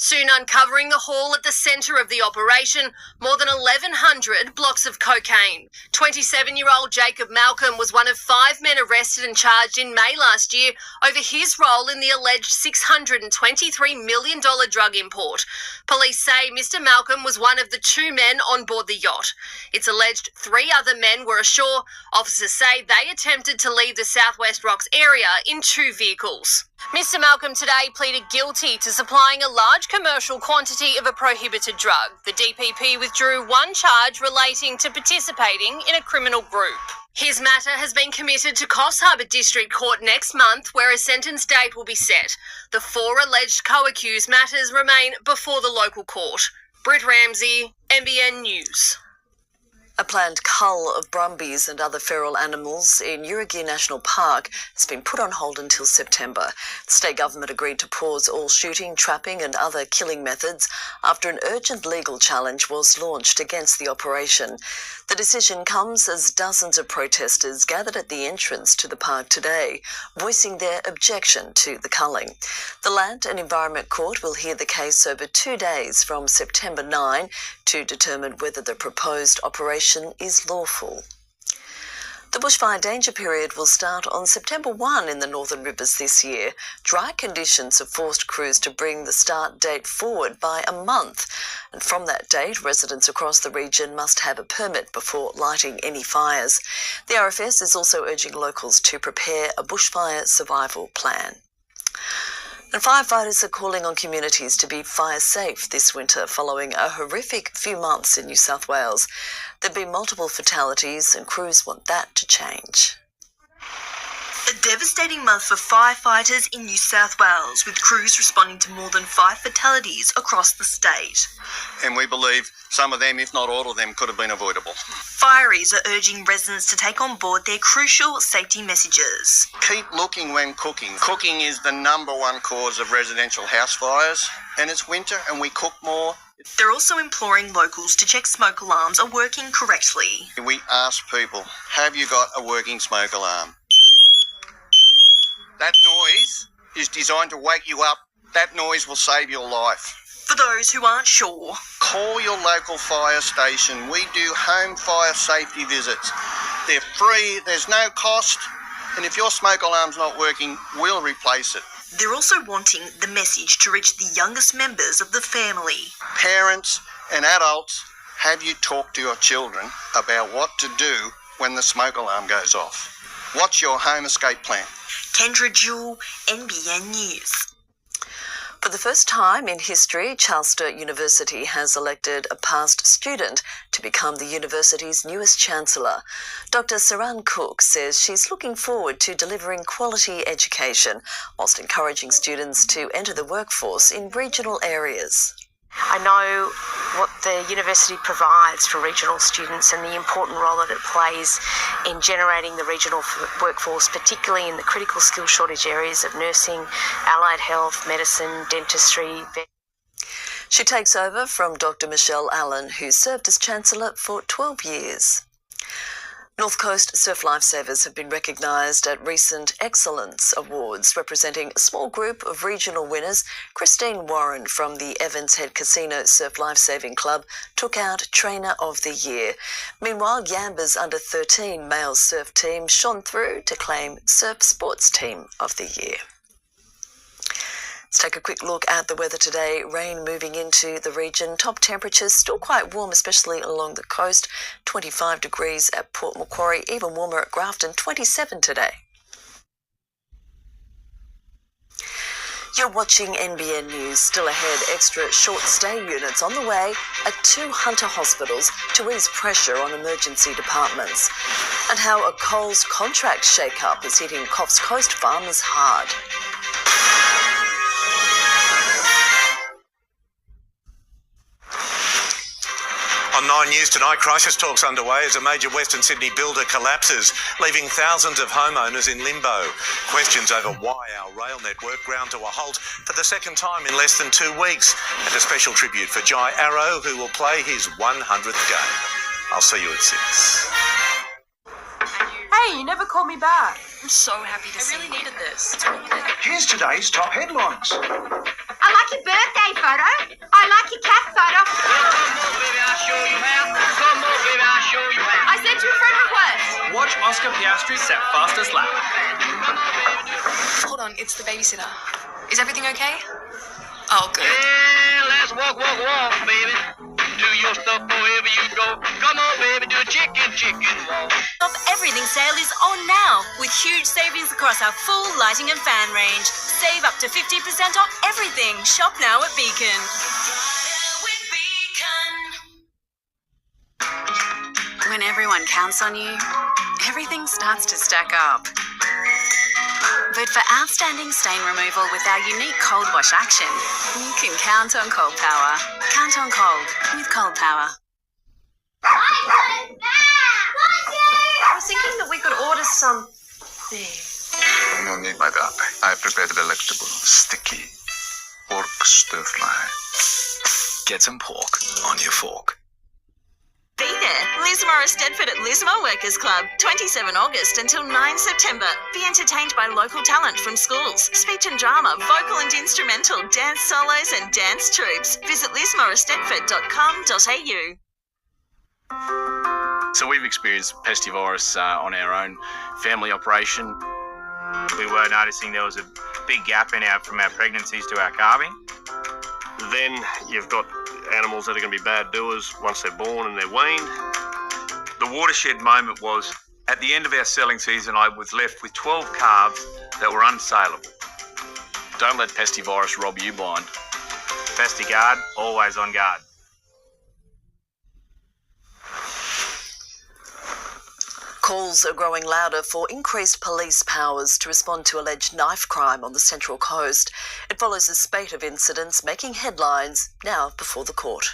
Soon uncovering the haul at the centre of the operation, more than 1,100 blocks of cocaine. 27-year-old Jacob Malcolm was one of 5 men arrested and charged in May last year over his role in the alleged $623 million drug import. Police say Mr Malcolm was one of the 2 men on board the yacht. It's alleged 3 other men were ashore. Officers say they attempted to leave the Southwest Rocks area in 2 vehicles. Mr Malcolm today pleaded guilty to supplying a large commercial quantity of a prohibited drug. The DPP withdrew 1 charge relating to participating in a criminal group. His matter has been committed to Coffs Harbour District Court next month, where a sentence date will be set. The 4 alleged co-accused matters remain before the local court. Britt Ramsey, NBN News. A planned cull of brumbies and other feral animals in Urrugia National Park has been put on hold until September. The state government agreed to pause all shooting, trapping and other killing methods after an urgent legal challenge was launched against the operation. The decision comes as dozens of protesters gathered at the entrance to the park today, voicing their objection to the culling. The Land and Environment Court will hear the case over 2 days from September 9 to determine whether the proposed operation is lawful. The bushfire danger period will start on September 1 in the Northern Rivers this year. Dry conditions have forced crews to bring the start date forward by a month. And from that date, residents across the region must have a permit before lighting any fires. The RFS is also urging locals to prepare a bushfire survival plan. And firefighters are calling on communities to be fire safe this winter following a horrific few months in New South Wales. There have been multiple fatalities and crews want that to change. A devastating month for firefighters in New South Wales, with crews responding to more than 5 fatalities across the state. And we believe some of them, if not all of them, could have been avoidable. Fireys are urging residents to take on board their crucial safety messages. Keep looking when cooking. Cooking is the #1 cause of residential house fires, and it's winter and we cook more. They're also imploring locals to check smoke alarms are working correctly. We ask people, have you got a working smoke alarm? That noise is designed to wake you up. That noise will save your life. For those who aren't sure, call your local fire station. We do home fire safety visits. They're free, there's no cost, and if your smoke alarm's not working, we'll replace it. they're also wanting the message to reach the youngest members of the family. Parents and adults, have you talked to your children about what to do when the smoke alarm goes off? What's your home escape plan? Kendra Jewell, NBN News. For the first time in history, Charlestown University has elected a past student to become the university's newest chancellor. Dr. Saran Cook says she's looking forward to delivering quality education whilst encouraging students to enter the workforce in regional areas. I know what the university provides for regional students and the important role that it plays in generating the regional workforce, particularly in the critical skill shortage areas of nursing, allied health, medicine, dentistry. She takes over from Dr. Michelle Allen, who served as Chancellor for 12 years. North Coast Surf Lifesavers have been recognised at recent Excellence Awards, representing a small group of regional winners. Christine Warren from the Evans Head Casino Surf Lifesaving Club took out Trainer of the Year. Meanwhile, Yamba's under-13 male surf team shone through to claim Surf Sports Team of the Year. Let's take a quick look at the weather today. Rain moving into the region. Top temperatures still quite warm, especially along the coast. 25 degrees at Port Macquarie, even warmer at Grafton, 27 today. You're watching NBN News. Still ahead, extra short stay units on the way at 2 Hunter hospitals to ease pressure on emergency departments. And how a Coles contract shake-up is hitting Coffs Coast farmers hard. On 9 News tonight, crisis talks underway as a major Western Sydney builder collapses, leaving thousands of homeowners in limbo. Questions over why our rail network ground to a halt for the second time in less than 2 weeks. And a special tribute for Jai Arrow, who will play his 100th game. I'll see you at 6. Hey, you never called me back. I'm so happy to see you. I really needed this. Here's today's top headlines. I like your birthday photo. I like your cat photo. I sent you a friend request. Watch Oscar Piastri set fastest lap. Hold on, it's the babysitter. Is everything okay? Oh, good. Yeah, let's walk, baby. Do your stuff wherever you go. Come on, baby, do a chicken walk. Shop Everything sale is on now, with huge savings across our full lighting and fan range. Save up to 50% off everything. Shop now at Beacon. When everyone counts on you, everything starts to stack up. Vote for outstanding stain removal with our unique cold wash action. You can count on Cold Power. Count on cold with Cold Power. I was thinking that we could order some there. No need, my darling. I prepared a delectable, sticky pork stir fry. Get some pork on your fork. Be there. Lismore Stedford at Lismore Workers Club, 27 August until 9 September. Be entertained by local talent from schools, speech and drama, vocal and instrumental, dance solos and dance troupes. Visit lismorestedford.com.au. So we've experienced pestivirus on our own family operation. We were noticing there was a big gap from our pregnancies to our calving. Then you've got animals that are going to be bad doers once they're born and they're weaned. The watershed moment was at the end of our selling season. I was left with 12 calves that were unsaleable. Don't let pestivirus rob you blind. PestiGuard, always on guard. Calls are growing louder for increased police powers to respond to alleged knife crime on the Central Coast. It follows a spate of incidents making headlines now before the court.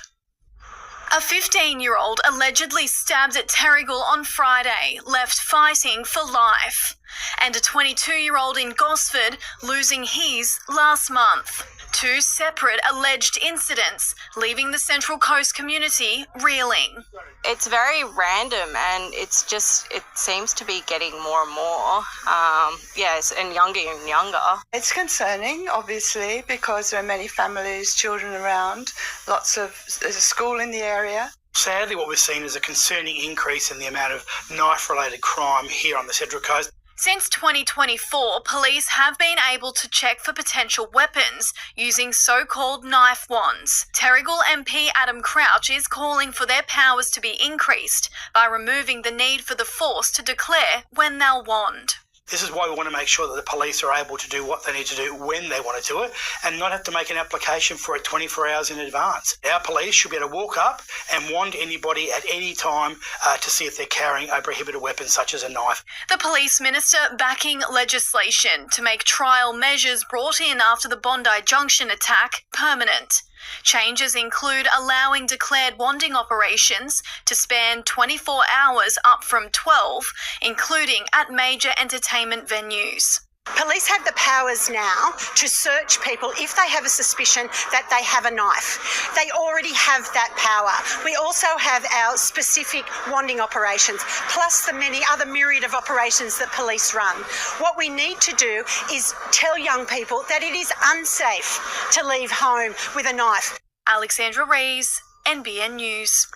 A 15-year-old allegedly stabbed at Terrigal on Friday, left fighting for life. And a 22-year-old in Gosford losing his last month. Two separate alleged incidents, leaving the Central Coast community reeling. It's very random and it seems to be getting more and more, and younger. It's concerning, obviously, because there are many families, children around, there's a school in the area. Sadly, what we've seen is a concerning increase in the amount of knife-related crime here on the Central Coast. Since 2024, police have been able to check for potential weapons using so-called knife wands. Terrigal MP Adam Crouch is calling for their powers to be increased by removing the need for the force to declare when they'll wand. This is why we want to make sure that the police are able to do what they need to do when they want to do it and not have to make an application for it 24 hours in advance. Our police should be able to walk up and wand anybody at any time to see if they're carrying a prohibited weapon such as a knife. The police minister backing legislation to make trial measures brought in after the Bondi Junction attack permanent. Changes include allowing declared wanding operations to span 24 hours up from 12, including at major entertainment venues. Police have the powers now to search people if they have a suspicion that they have a knife. They already have that power. We also have our specific wanding operations, plus the many other myriad of operations that police run. What we need to do is tell young people that it is unsafe to leave home with a knife. Alexandra Rees, NBN News.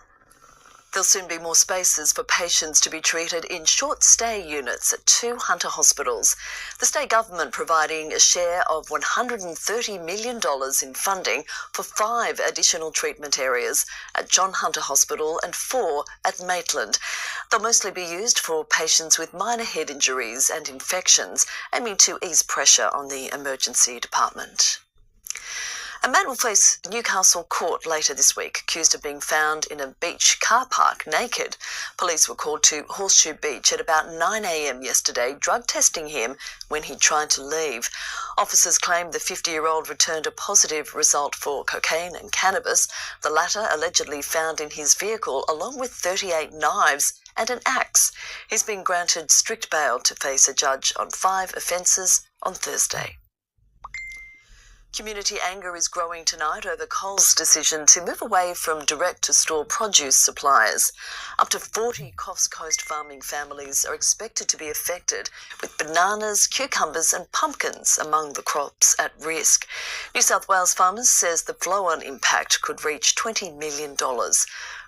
There'll soon be more spaces for patients to be treated in short stay units at 2 Hunter hospitals. The state government providing a share of $130 million in funding for 5 additional treatment areas at John Hunter Hospital and 4 at Maitland. They'll mostly be used for patients with minor head injuries and infections, aiming to ease pressure on the emergency department. A man will face Newcastle court later this week, accused of being found in a beach car park naked. Police were called to Horseshoe Beach at about 9 a.m. yesterday, drug testing him when he tried to leave. Officers claimed the 50-year-old returned a positive result for cocaine and cannabis, the latter allegedly found in his vehicle along with 38 knives and an axe. He's been granted strict bail to face a judge on 5 offences on Thursday. Community anger is growing tonight over Coles' decision to move away from direct-to-store produce suppliers. Up to 40 Coffs Coast farming families are expected to be affected, with bananas, cucumbers and pumpkins among the crops at risk. New South Wales Farmers says the flow-on impact could reach $20 million.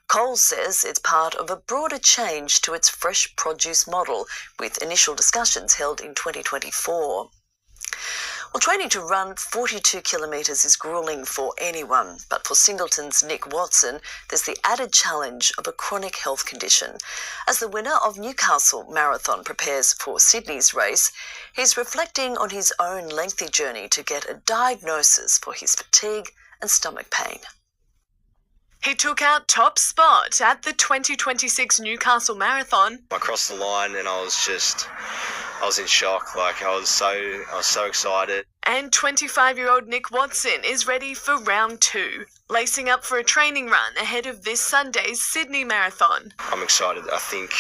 Coles says it's part of a broader change to its fresh produce model, with initial discussions held in 2024. Well, training to run 42 kilometres is gruelling for anyone, but for Singleton's Nick Watson, there's the added challenge of a chronic health condition. As the winner of Newcastle Marathon prepares for Sydney's race, he's reflecting on his own lengthy journey to get a diagnosis for his fatigue and stomach pain. He took out top spot at the 2026 Newcastle Marathon. I crossed the line and I was in shock. I was so excited. And 25-year-old Nick Watson is ready for round 2, lacing up for a training run ahead of this Sunday's Sydney Marathon. I'm excited. I think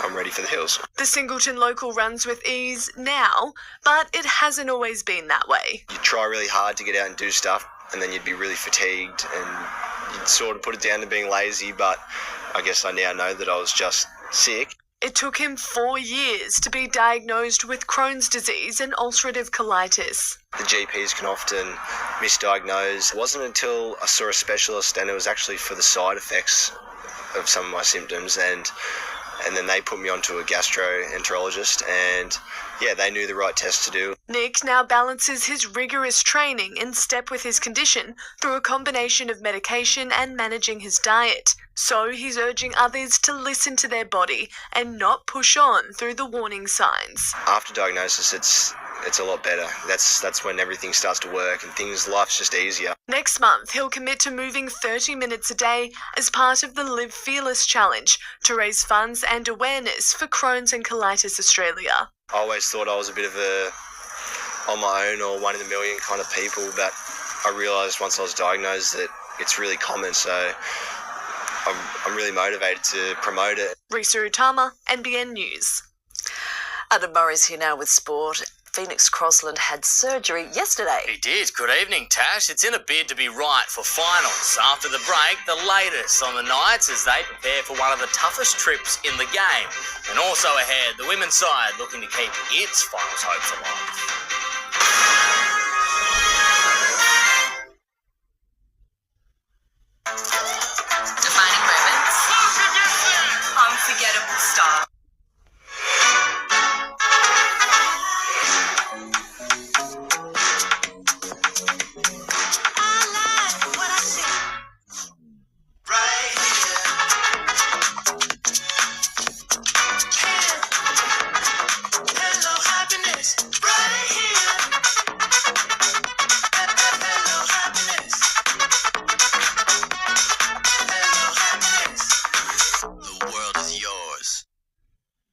I'm ready for the hills. The Singleton local runs with ease now, but it hasn't always been that way. You try really hard to get out and do stuff, and then you'd be really fatigued, and you'd sort of put it down to being lazy, but I guess I now know that I was just sick. It took him 4 years to be diagnosed with Crohn's disease and ulcerative colitis. The GPs can often misdiagnose. It wasn't until I saw a specialist, and it was actually for the side effects of some of my symptoms, and then they put me onto a gastroenterologist, and yeah, they knew the right test to do. Nick now balances his rigorous training in step with his condition through a combination of medication and managing his diet. So he's urging others to listen to their body and not push on through the warning signs. After diagnosis, it's a lot better. That's when everything starts to work and life's just easier. Next month, he'll commit to moving 30 minutes a day as part of the Live Fearless Challenge to raise funds and awareness for Crohn's and Colitis Australia. I always thought I was a bit of a on my own or one in a million kind of people, but I realised once I was diagnosed that it's really common, so I'm really motivated to promote it. Risa Utama, NBN News. Adam Murray's here now with sport. Phoenix Crossland had surgery yesterday. He did. Good evening, Tash. It's in a bid to be right for finals. After the break, the latest on the Knights as they prepare for one of the toughest trips in the game. And also ahead, the women's side looking to keep its finals hopes alive. Defining moments. Unforgettable start.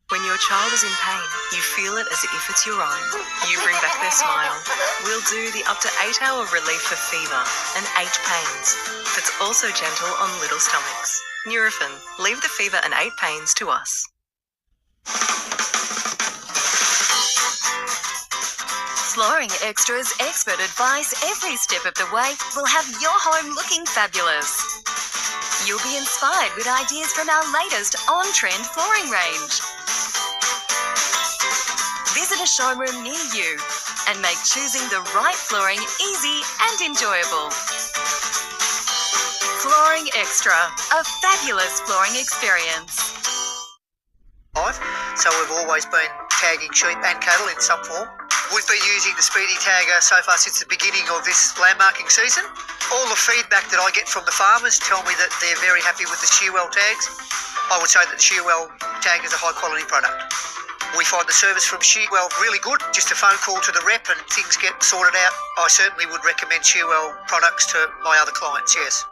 When your child is in pain, you feel it as if it's your own. You bring back their smile. We'll do the up to 8-hour relief for fever and 8 pains. That's also gentle on little stomachs. Nurofen. Leave the fever and 8 pains to us. Flooring Extra's expert advice every step of the way will have your home looking fabulous. You'll be inspired with ideas from our latest on-trend flooring range. Visit a showroom near you and make choosing the right flooring easy and enjoyable. Flooring Extra, a fabulous flooring experience. So we've always been tagging sheep and cattle in some form. We've been using the Speedy Tagger so far since the beginning of this landmarking season. All the feedback that I get from the farmers tell me that they're very happy with the Shearwell tags. I would say that the Shearwell tag is a high quality product. We find the service from Shearwell really good. Just a phone call to the rep and things get sorted out. I certainly would recommend Shearwell products to my other clients, yes.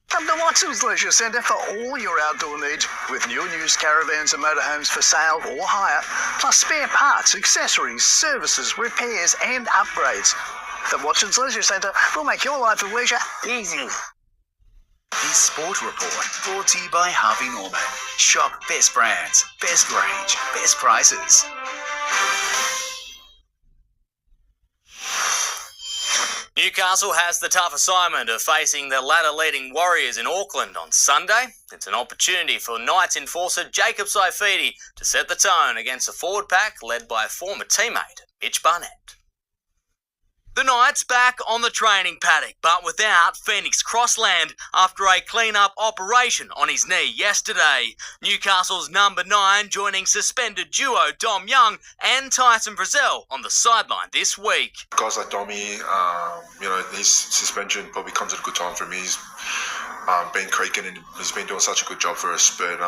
Come to Watson's Leisure Centre for all your outdoor needs, with new and used caravans and motorhomes for sale or hire, plus spare parts, accessories, services, repairs and upgrades. The Watson's Leisure Centre will make your life of leisure easy. This Sport Report brought to you by Harvey Norman. Shop best brands, best range, best prices. Newcastle has the tough assignment of facing the ladder-leading Warriors in Auckland on Sunday. It's an opportunity for Knights enforcer Jacob Saifidi to set the tone against a forward pack led by a former teammate, Mitch Barnett. The Knights back on the training paddock, but without Phoenix Crossland after a clean-up operation on his knee yesterday. Newcastle's number 9 joining suspended duo Dom Young and Tyson Frizzell on the sideline this week. Guys like Dommy, his suspension probably comes at a good time for him. He's been creaking and he's been doing such a good job for us, but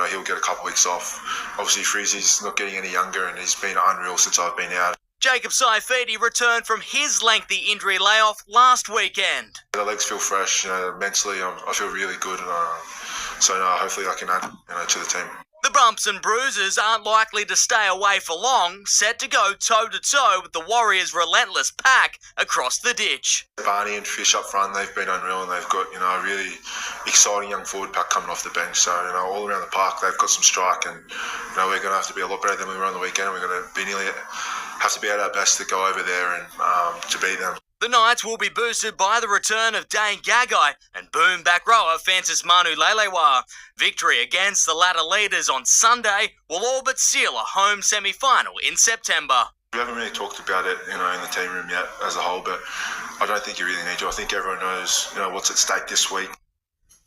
he'll get a couple of weeks off. Obviously Frizzy's not getting any younger and he's been unreal since I've been out. Jacob Saifidi returned from his lengthy injury layoff last weekend. The legs feel fresh, mentally I feel really good, hopefully I can add to the team. The bumps and bruises aren't likely to stay away for long, set to go toe-to-toe with the Warriors' relentless pack across the ditch. Barney and Fish up front, they've been unreal and they've got a really exciting young forward pack coming off the bench. So all around the park they've got some strike and we're going to have to be a lot better than we were on the weekend. We're going to have to be at our best to go over there and to beat them. The Knights will be boosted by the return of Dane Gagai and boom back rower Francis Manu Lelewa. Victory against the ladder leaders on Sunday will all but seal a home semi-final in September. We haven't really talked about it, in the team room yet as a whole, but I don't think you really need to. I think everyone knows, what's at stake this week.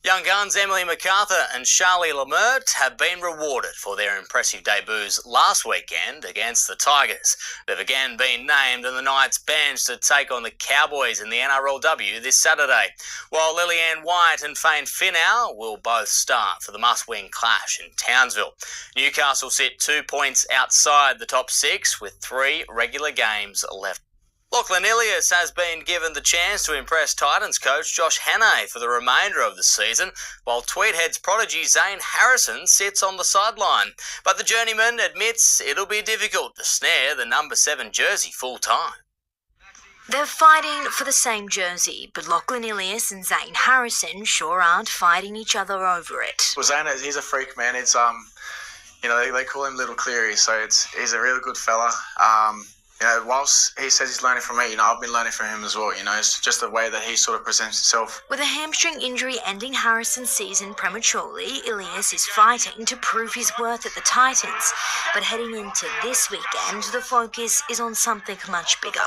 Young guns Emily MacArthur and Charlie Lemert have been rewarded for their impressive debuts last weekend against the Tigers. They've again been named on the Knights bench to take on the Cowboys in the NRLW this Saturday, while Lillian White and Fane Finau will both start for the must-win clash in Townsville. Newcastle sit 2 points outside the top 6 with 3 regular games left. Lachlan Ilias has been given the chance to impress Titans coach Josh Hannay for the remainder of the season, while Tweed heads prodigy Zane Harrison sits on the sideline. But the journeyman admits it'll be difficult to snare the number 7 jersey full-time. They're fighting for the same jersey, but Lachlan Ilias and Zane Harrison sure aren't fighting each other over it. Well, Zane, he's a freak, man. It's they call him Little Cleary, so he's a really good fella. Whilst he says he's learning from me, I've been learning from him as well. It's just the way that he sort of presents himself. With a hamstring injury ending Harrison's season prematurely, Ilias is fighting to prove his worth at the Titans. But heading into this weekend, the focus is on something much bigger.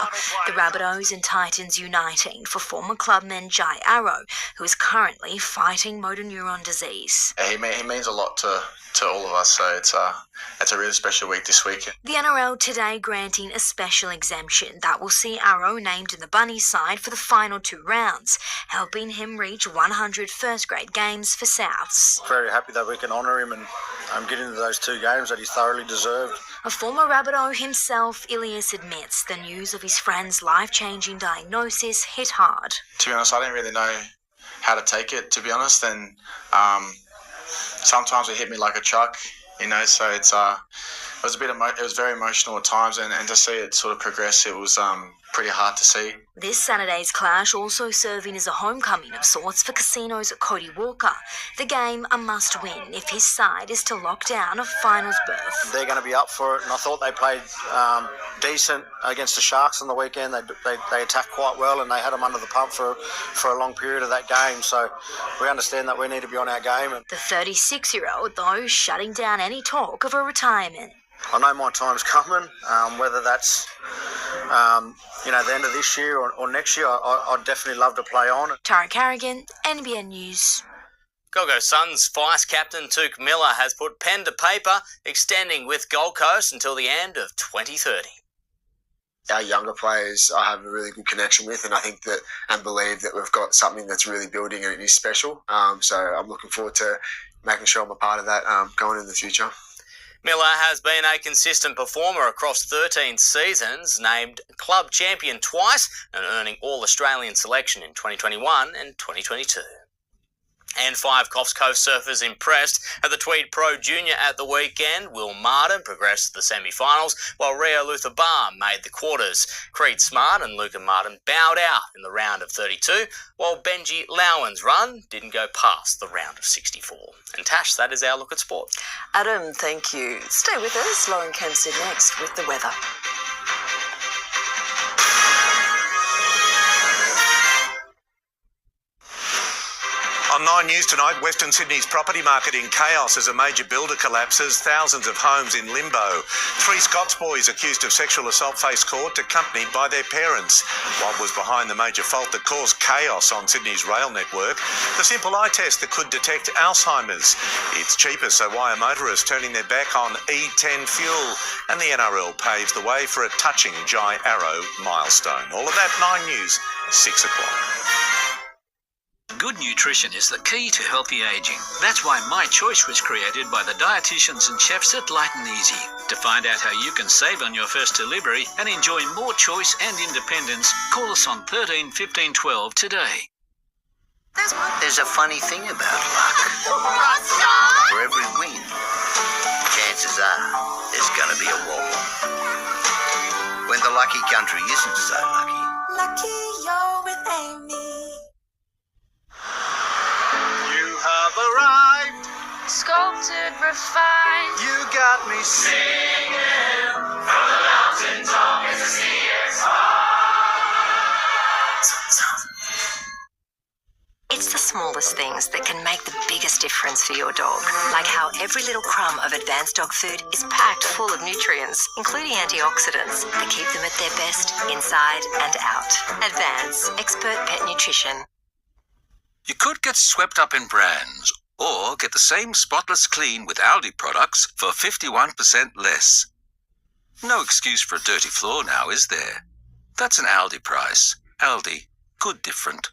The Rabbitohs and Titans uniting for former clubman Jai Arrow, who is currently fighting motor neuron disease. He means a lot to all of us, so it's a really special week this weekend. The NRL today granting a special exemption that will see Arrow named in the Bunnies side for the final 2 rounds, helping him reach 100 first-grade games for Souths. Very happy that we can honour him and get into those 2 games that he thoroughly deserved. A former Rabbitoh himself, Ilias admits the news of his friend's life-changing diagnosis hit hard. To be honest, I didn't really know how to take it, to be honest, and sometimes it hit me like a truck, so it was very emotional at times, and to see it sort of progress, it was pretty hard to see. This Saturday's clash also serving as a homecoming of sorts for Casino's Cody Walker. The game a must-win if his side is to lock down a finals berth. They're going to be up for it, and I thought they played decent against the Sharks on the weekend. They attacked quite well, and they had them under the pump for a long period of that game. So we understand that we need to be on our game. The 36-year-old, though, shutting down any talk of a retirement. I know my time's coming, whether that's the end of this year or next year. I'd definitely love to play on. Tara Carrigan, NBN News. Gogo Suns vice-captain Touk Miller has put pen to paper, extending with Gold Coast until the end of 2030. Our younger players I have a really good connection with, and I think that and believe that we've got something that's really building and it is special. So I'm looking forward to making sure I'm a part of that going in the future. Miller has been a consistent performer across 13 seasons, named club champion twice and earning All-Australian selection in 2021 and 2022. And 5 Coffs Coast surfers impressed at the Tweed Pro Junior at the weekend. Will Martin progressed to the semi-finals, while Rio Luther Bar made the quarters. Creed Smart and Luca Martin bowed out in the round of 32, while Benji Lowen's run didn't go past the round of 64. And Tash, that is our look at sport. Adam, thank you. Stay with us. Lauren Kempe next with the weather. On 9 News tonight, Western Sydney's property market in chaos as a major builder collapses, thousands of homes in limbo. 3 Scots boys accused of sexual assault face court, accompanied by their parents. What was behind the major fault that caused chaos on Sydney's rail network? The simple eye test that could detect Alzheimer's. It's cheaper, so why are motorists turning their back on E10 fuel? And the NRL paves the way for a touching Jai Arrow milestone. All of that 9 News, 6 o'clock. Good nutrition is the key to healthy aging. That's why My Choice was created by the dietitians and chefs at Light and Easy. To find out how you can save on your first delivery and enjoy more choice and independence, call us on 13 15 12 today. There's a funny thing about luck. For every win, chances are there's going to be a wobble. When the lucky country isn't so lucky. Lucky you're with Amy. Have arrived, sculpted, refined. You got me singing from the mountain top as the sea is It's the smallest things that can make the biggest difference for your dog. Like how every little crumb of advanced dog food is packed full of nutrients, including antioxidants, that keep them at their best inside and out. Advance Expert Pet Nutrition. You could get swept up in brands, or get the same spotless clean with Aldi products for 51% less. No excuse for a dirty floor now, is there? That's an Aldi price. Aldi. Good different.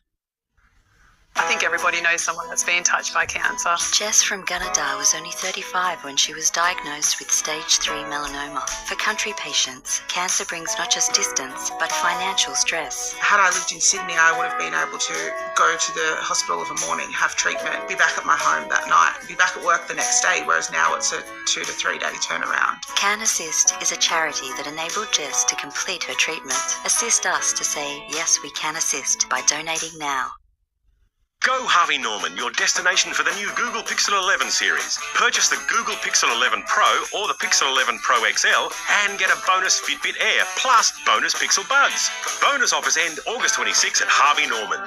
I think everybody knows someone that's been touched by cancer. Jess from Gunnedah was only 35 when she was diagnosed with stage 3 melanoma. For country patients, cancer brings not just distance, but financial stress. Had I lived in Sydney, I would have been able to go to the hospital of a morning, have treatment, be back at my home that night, be back at work the next day, whereas now it's a 2 to 3 day turnaround. Can Assist is a charity that enabled Jess to complete her treatment. Assist us to say, yes, we can assist by donating now. Go Harvey Norman, your destination for the new Google Pixel 11 series. Purchase the Google Pixel 11 Pro or the Pixel 11 Pro XL and get a bonus Fitbit Air plus bonus Pixel Buds. Bonus offers end August 26 at Harvey Norman.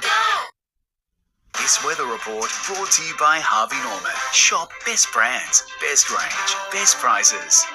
This weather report brought to you by Harvey Norman. Shop best brands, best range, best prices.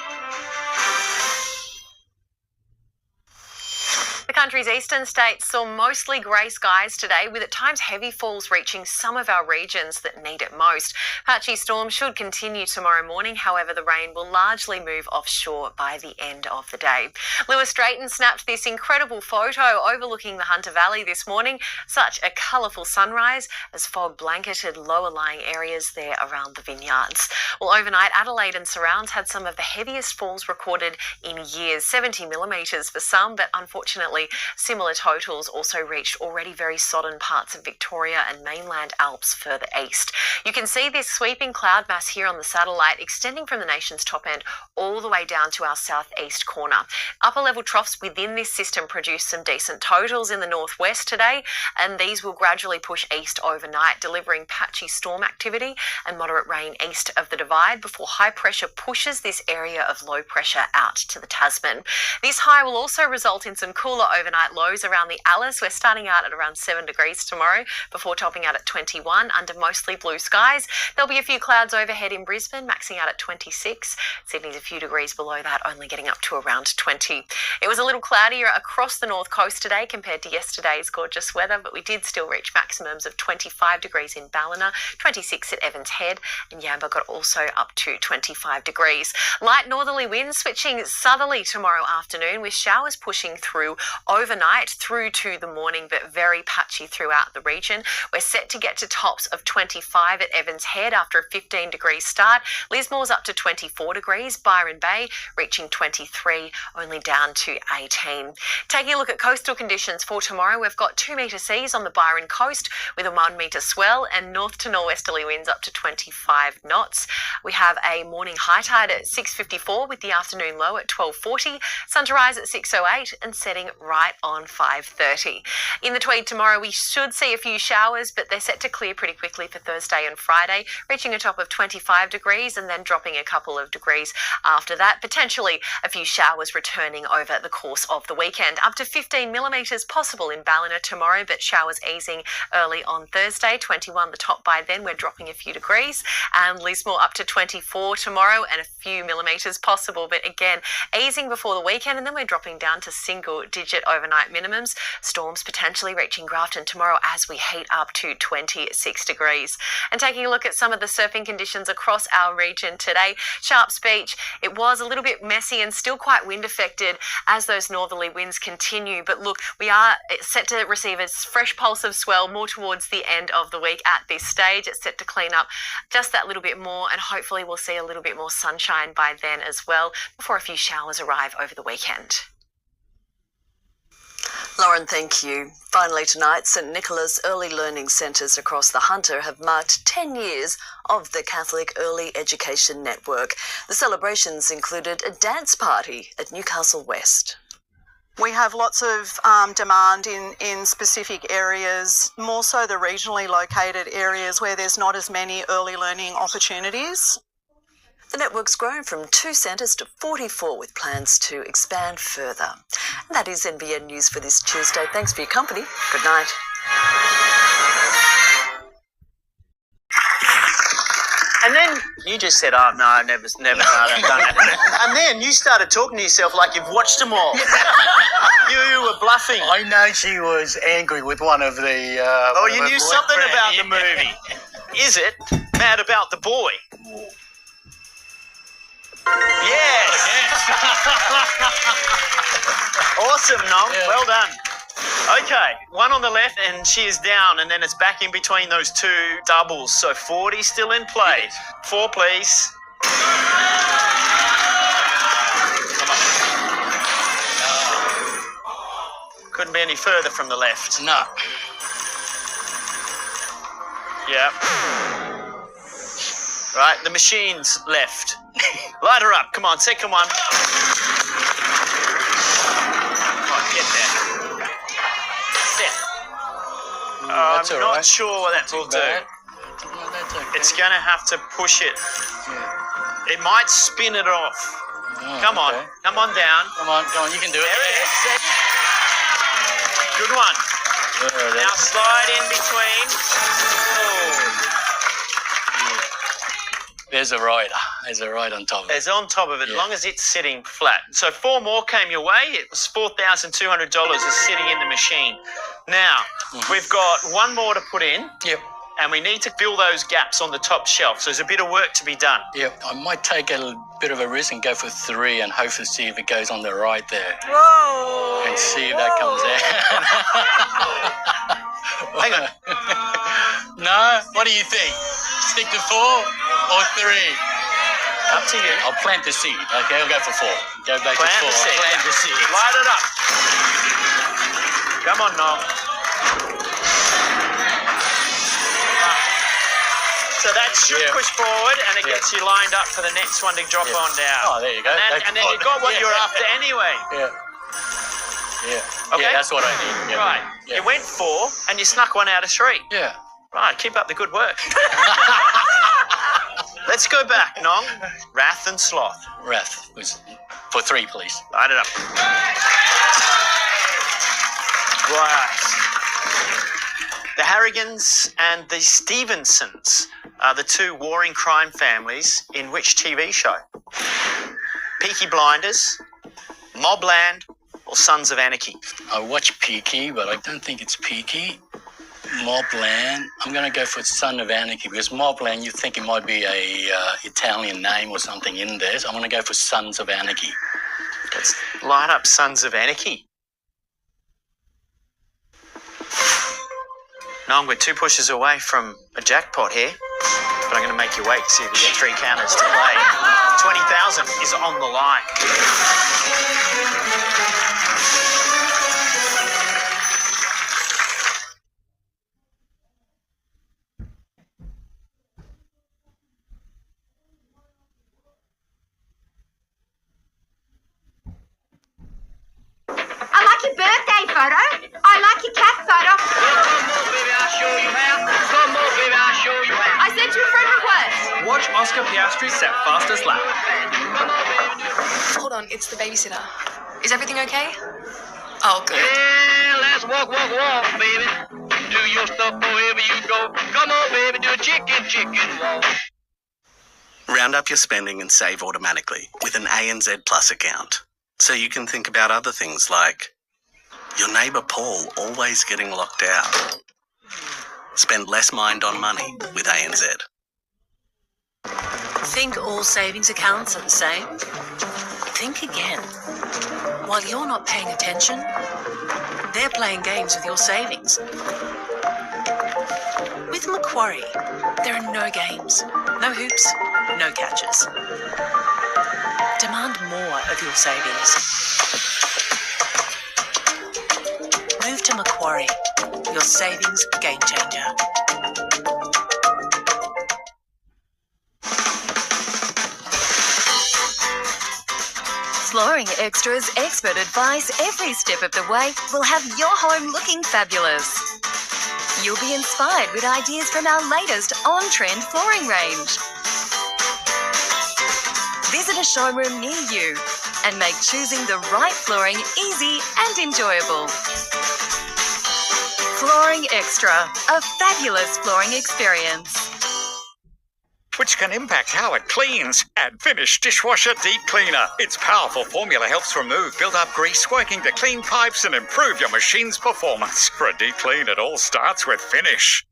The country's eastern states saw mostly grey skies today, with at times heavy falls reaching some of our regions that need it most. Patchy storms should continue tomorrow morning. However, the rain will largely move offshore by the end of the day. Lewis Drayton snapped this incredible photo overlooking the Hunter Valley this morning. Such a colourful sunrise as fog blanketed lower lying areas there around the vineyards. Well, overnight, Adelaide and surrounds had some of the heaviest falls recorded in years, 70 millimetres for some, but unfortunately similar totals also reached already very sodden parts of Victoria and mainland Alps further east. You can see this sweeping cloud mass here on the satellite extending from the nation's top end all the way down to our southeast corner. Upper level troughs within this system produced some decent totals in the northwest today, and these will gradually push east overnight, delivering patchy storm activity and moderate rain east of the divide before high pressure pushes this area of low pressure out to the Tasman. This high will also result in some cooler overnight lows around the Alice. We're starting out at around 7 degrees tomorrow before topping out at 21 under mostly blue skies. There'll be a few clouds overhead in Brisbane, maxing out at 26. Sydney's a few degrees below that, only getting up to around 20. It was a little cloudier across the north coast today compared to yesterday's gorgeous weather, but we did still reach maximums of 25 degrees in Ballina, 26 at Evans Head, and Yamba got also up to 25 degrees. Light northerly winds switching southerly tomorrow afternoon, with showers pushing through overnight through to the morning, but very patchy throughout the region. We're set to get to tops of 25 at Evans Head after a 15 degree start. Lismore's up to 24 degrees, Byron Bay reaching 23, only down to 18. Taking a look at coastal conditions for tomorrow, we've got 2 metre seas on the Byron coast with a 1 metre swell and north to norwesterly winds up to 25 knots. We have a morning high tide at 6:54 with the afternoon low at 12:40, sun to rise at 6:08 and setting right on 5:30. In the Tweed tomorrow, we should see a few showers, but they're set to clear pretty quickly for Thursday and Friday, reaching a top of 25 degrees and then dropping a couple of degrees after that. Potentially a few showers returning over the course of the weekend. Up to 15 millimetres possible in Ballina tomorrow, but showers easing early on Thursday. 21 the top by then. We're dropping a few degrees. And Lismore up to 24 tomorrow and a few millimetres possible, but again, easing before the weekend, and then we're dropping down to single-digit overnight minimums. Storms potentially reaching Grafton tomorrow as we heat up to 26 degrees. And taking a look at some of the surfing conditions across our region today, Sharps Beach, it was a little bit messy and still quite wind affected as those northerly winds continue. But look, we are set to receive a fresh pulse of swell more towards the end of the week at this stage. It's set to clean up just that little bit more, and hopefully we'll see a little bit more sunshine by then as well before a few showers arrive over the weekend. Lauren, thank you. Finally tonight, St Nicholas Early Learning Centres across the Hunter have marked 10 years of the Catholic Early Education Network. The celebrations included a dance party at Newcastle West. We have lots of demand in specific areas, more so the regionally located areas where there's not as many early learning opportunities. The network's grown from 2 centres to 44 with plans to expand further. And that is NBN News for this Tuesday. Thanks for your company. Good night. And then you just said, oh, no, I've never done it. And then you started talking to yourself like you've watched them all. You were bluffing? I know she was angry with one of the... you knew something about the movie. Is it Mad About the Boy? Yes! Awesome, Nom. Yeah. Well done. Okay, one on the left and she is down, and then it's back in between those two doubles. So 40 still in play. 4, please. Couldn't be any further from the left. No. Yeah. Right, the machine's left. Light her up. Come on, second one. Come on, get there. I'm not sure what that will do. It's going to have to push it. Yeah. It might spin it off. Oh, come on down. Come on, you can do it. There it is. Good one. Now slide in between. There's a rider. There's a ride on top of it. There's on top of it, as long as it's sitting flat. So 4 more came your way. It was $4,200 is sitting in the machine. Now, we've got 1 more to put in. Yep. And we need to fill those gaps on the top shelf. So there's a bit of work to be done. Yep. I might take a bit of a risk and go for 3 and hopefully see if it goes on the right there. Whoa! And see if that comes out. Hang on. No? What do you think? Stick to 4 or 3? Up to you. I'll plant the seed. Okay, I'll go for 4. Go back Plant to 4. the seed. Plant the seed. Light it up. Come on, Nom. So that should push forward, and it gets you lined up for the next one to drop on down. Oh, there you go. And then you got what you're after anyway. Yeah. Okay. Yeah, that's what I need. Yeah. Right. Yeah. You went 4, and you snuck 1 out of 3. Yeah. Right. Keep up the good work. Let's go back, Nong. Wrath and Sloth. Wrath was for 3, please. Light it up. Right. The Harrigans and the Stevensons are the 2 warring crime families in which TV show? Peaky Blinders, Mobland, or Sons of Anarchy? I watch Peaky, but I don't think it's Peaky. Mobland. I'm going to go for Son of Anarchy because Mobland, you think it might be a Italian name or something in there. So I'm going to go for Sons of Anarchy. Let's light up Sons of Anarchy. No, we're 2 pushes away from a jackpot here, but I'm going to make you wait to see if we get 3 counters to play. 20,000 is on the line. I like your birthday photo. I like your cat photo. I sent you a friend request. Watch Oscar Piastri set fastest lap. Hold on, it's the babysitter. Is everything okay? Oh, good. Yeah, let's walk, baby. Do your stuff wherever you go. Come on, baby, do a chicken walk. Round up your spending and save automatically with an ANZ Plus account. So you can think about other things like your neighbour Paul always getting locked out. Spend less mind on money with ANZ. Think all savings accounts are the same? Think again. While you're not paying attention, they're playing games with your savings. With Macquarie, there are no games, no hoops, no catches. Demand more of your savings. Move to Macquarie, your savings game changer. Flooring Extra's expert advice every step of the way will have your home looking fabulous. You'll be inspired with ideas from our latest on-trend flooring range. Visit a showroom near you and make choosing the right flooring easy and enjoyable. Flooring Extra, a fabulous flooring experience. which can impact how it cleans. Add Finish Dishwasher Deep Cleaner. Its powerful formula helps remove built-up grease, working to clean pipes and improve your machine's performance. For a deep clean, it all starts with Finish.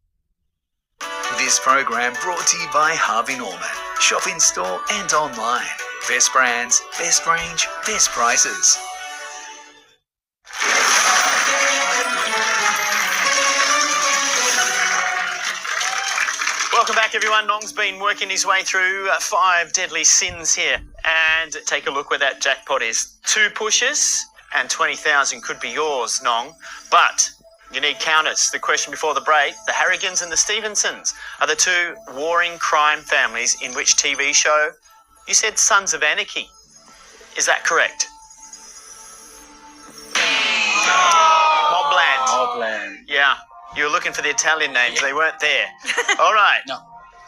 This program brought to you by Harvey Norman. Shop in store and online. Best brands, best range, best prices. Welcome back, everyone. Nong's been working his way through 5 deadly sins here. And take a look where that jackpot is. 2 pushes and 20,000 could be yours, Nong. But you need counters. The question before the break, the Harrigans and the Stevensons are the 2 warring crime families in which TV show? You said Sons of Anarchy. Is that correct? Mobland. Mobland. Yeah. You were looking for the Italian names. They weren't there. All right. No.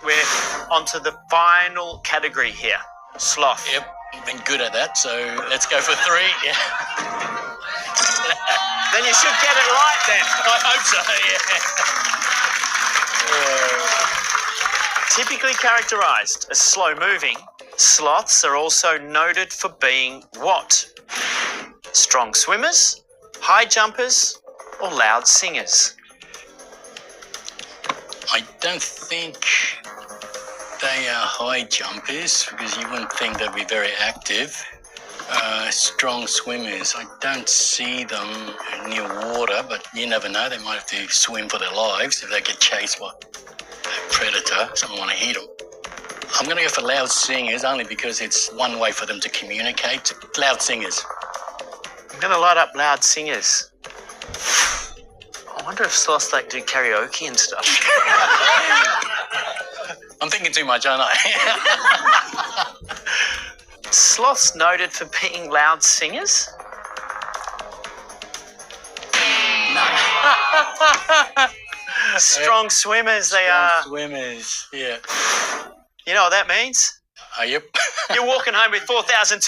We're on to the final category here. Sloth. Yep. You've been good at that, so let's go for 3. Yeah. Then you should get it right then. I hope so, yeah. Typically characterised as slow-moving, sloths are also noted for being what? Strong swimmers, high jumpers, or loud singers? I don't think they are high jumpers because you wouldn't think they'd be very active. Strong swimmers, I don't see them near water, but you never know. They might have to swim for their lives if they get chased by a predator. Someone want to eat them. I'm going to go for loud singers only because it's one way for them to communicate. Loud singers. I'm going to light up loud singers. I wonder if sloths like do karaoke and stuff. I'm thinking too much, aren't I? Sloths noted for being loud singers? No. Strong swimmers they are. Swimmers, yeah. You know what that means? Yep. You're walking home with $4,200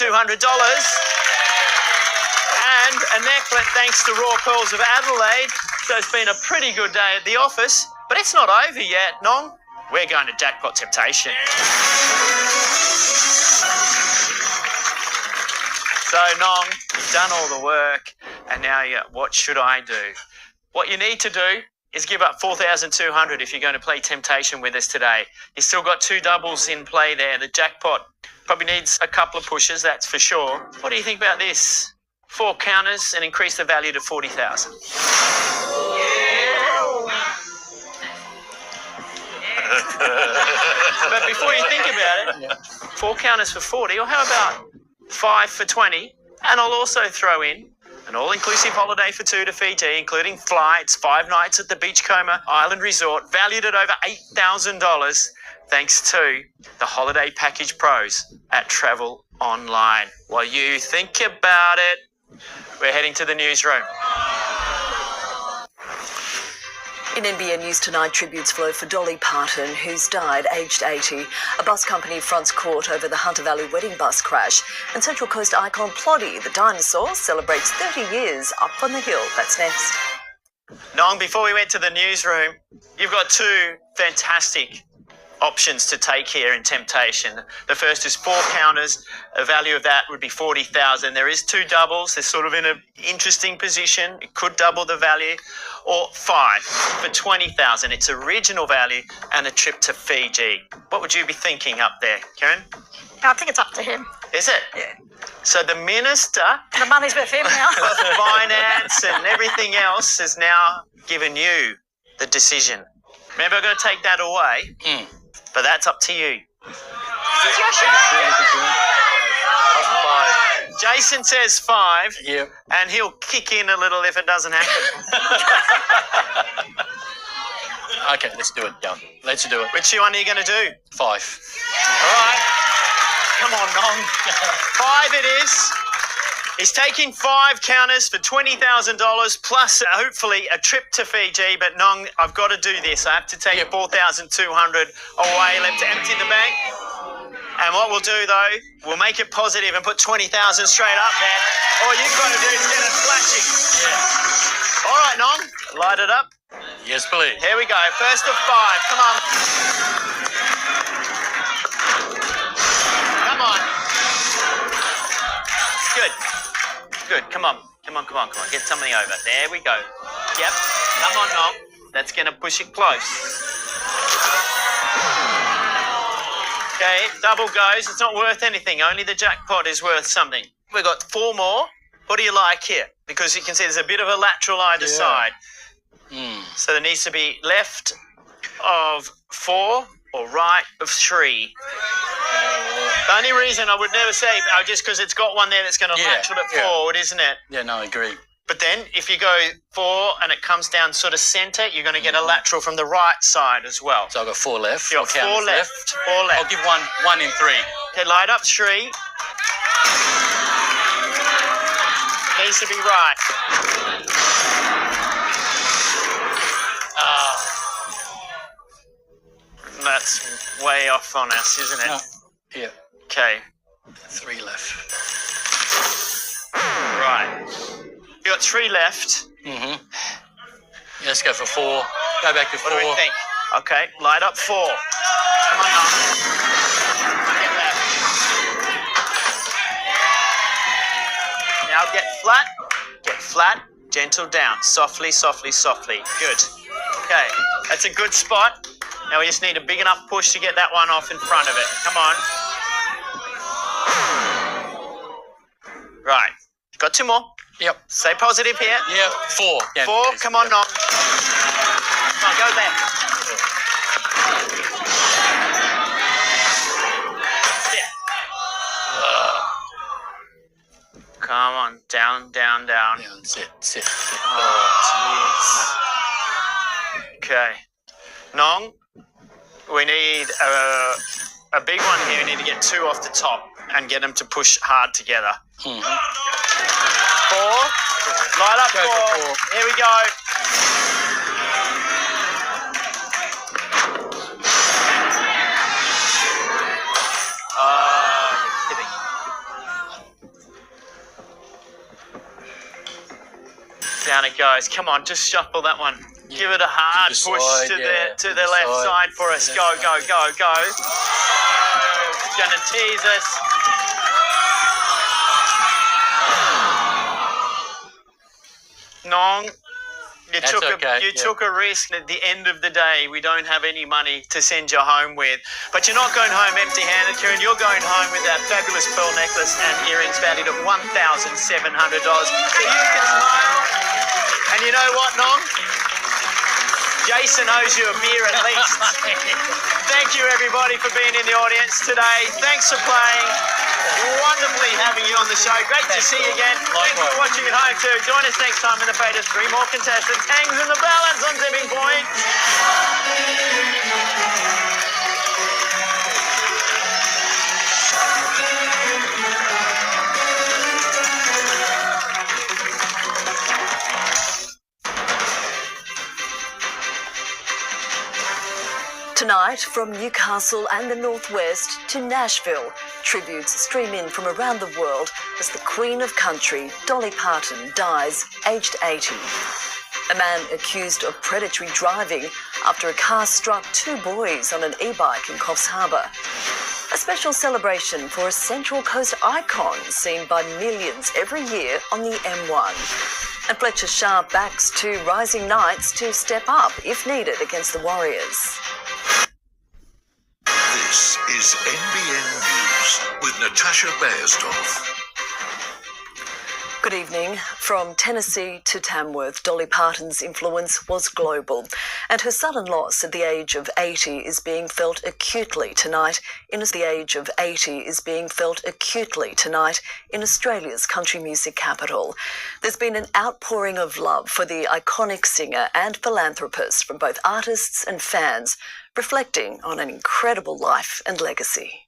and a necklet thanks to Raw Pearls of Adelaide. So it's been a pretty good day at the office, but it's not over yet, Nong. We're going to Jackpot Temptation. So, Nong, you've done all the work, and now what should I do? What you need to do is give up $4,200 if you're going to play Temptation with us today. You've still got 2 doubles in play there. The jackpot probably needs a couple of pushes, that's for sure. What do you think about this? 4 counters and increase the value to $40,000. But before you think about it, 4 counters for 40, or how about 5 for 20? And I'll also throw in an all-inclusive holiday for 2 to Fiji, including flights, 5 nights at the Beachcomber Island Resort, valued at over $8,000, thanks to the Holiday Package Pros at Travel Online. While you think about it, we're heading to the newsroom. In NBN News tonight, tributes flow for Dolly Parton, who's died aged 80. A bus company fronts court over the Hunter Valley wedding bus crash. And Central Coast icon Ploddy, the dinosaur, celebrates 30 years up on the hill. That's next. Nong, before we went to the newsroom, you've got 2 fantastic options to take here in Temptation. The first is 4 counters. A value of that would be $40,000. There is 2 doubles. They're sort of in an interesting position. It could double the value. Or 5 for $20,000. Its original value and a trip to Fiji. What would you be thinking up there, Karen? I think it's up to him. Is it? Yeah. So the Minister The money's with him now. of Finance and everything else has now given you the decision. Remember, I'm going to take that away. But that's up to you. This is your show. Jason says 5. Yep. And he'll kick in a little if it doesn't happen. Okay, let's do it, Gal. Let's do it. Which one are you going to do? 5. All right. Come on, Nong. 5 it is. He's taking 5 counters for $20,000 plus hopefully a trip to Fiji. But Nong, I've got to do this. I have to take $4,200 away, left to empty the bank. And what we'll do though, we'll make it positive and put 20,000 straight up there. All you've got to do is get it flashing. Yeah. All right, Nong, light it up. Yes, please. Here we go. First of 5. Come on. good. Come on. Get somebody over. There we go. Yep. Come on, Nog. That's going to push it close. Okay, double goes. It's not worth anything. Only the jackpot is worth something. We've got 4 more. What do you like here? Because you can see there's a bit of a lateral either side. So there needs to be left of 4 or right of 3. The only reason I would never say, just because it's got one there that's going to lateral it forward, isn't it? Yeah, no, I agree. But then if you go 4 and it comes down sort of centre, you're going to get a lateral from the right side as well. So I've got 4 left. You've got 4 left. 4 left. I'll give one in 3. Okay, light up 3. Needs to be right. That's way off on us, isn't it? No. Yeah. Okay. 3 left. Right. You got 3 left. Yeah, let's go for 4. Go back to 4. What do we think? Okay, light up 4. Come on now. Get that. Now get flat. Get flat. Gentle down. Softly, softly, softly. Good. Okay, that's a good spot. Now we just need a big enough push to get that one off in front of it. Come on. Right. Got 2 more. Yep. Stay positive here. Yeah, 4. Yeah, 4. please. Come on, Nog. Come on, go left. Sit. Come on. Down. Sit. Oh, jeez. Okay. Nong, we need a big one here. We need to get 2 off the top and get them to push hard together. 4. Light up 4. Here we go. Down it goes. Come on, just shuffle that one. Give it a hard push to the left side for us. Go. Gonna tease us. Nong, you took a risk. At the end of the day, we don't have any money to send you home with. But you're not going home empty-handed, Kieran. You're going home with that fabulous pearl necklace and earrings valued at $1,700. So you can smile. And you know what, Nong? Jason owes you a beer at least. Thank you, everybody, for being in the audience today. Thanks for playing. Wonderfully having you on the show. Great to see you again. Thanks for watching at home, too. Join us next time in the fate of 3 more contestants. Hangs in the balance on Tipping Point. Tonight, from Newcastle and the Northwest to Nashville, tributes stream in from around the world as the Queen of Country, Dolly Parton, dies aged 80. A man accused of predatory driving after a car struck 2 boys on an e-bike in Coffs Harbour. A special celebration for a Central Coast icon seen by millions every year on the M1. And Fletcher Sharp backs 2 rising knights to step up if needed against the Warriors. This is NBN News with Natasha Beyersdorf. Good evening. From Tennessee to Tamworth, Dolly Parton's influence was global, and her sudden loss at the age of 80 is being felt acutely tonight in Australia's country music capital. There's been an outpouring of love for the iconic singer and philanthropist from both artists and fans, reflecting on an incredible life and legacy.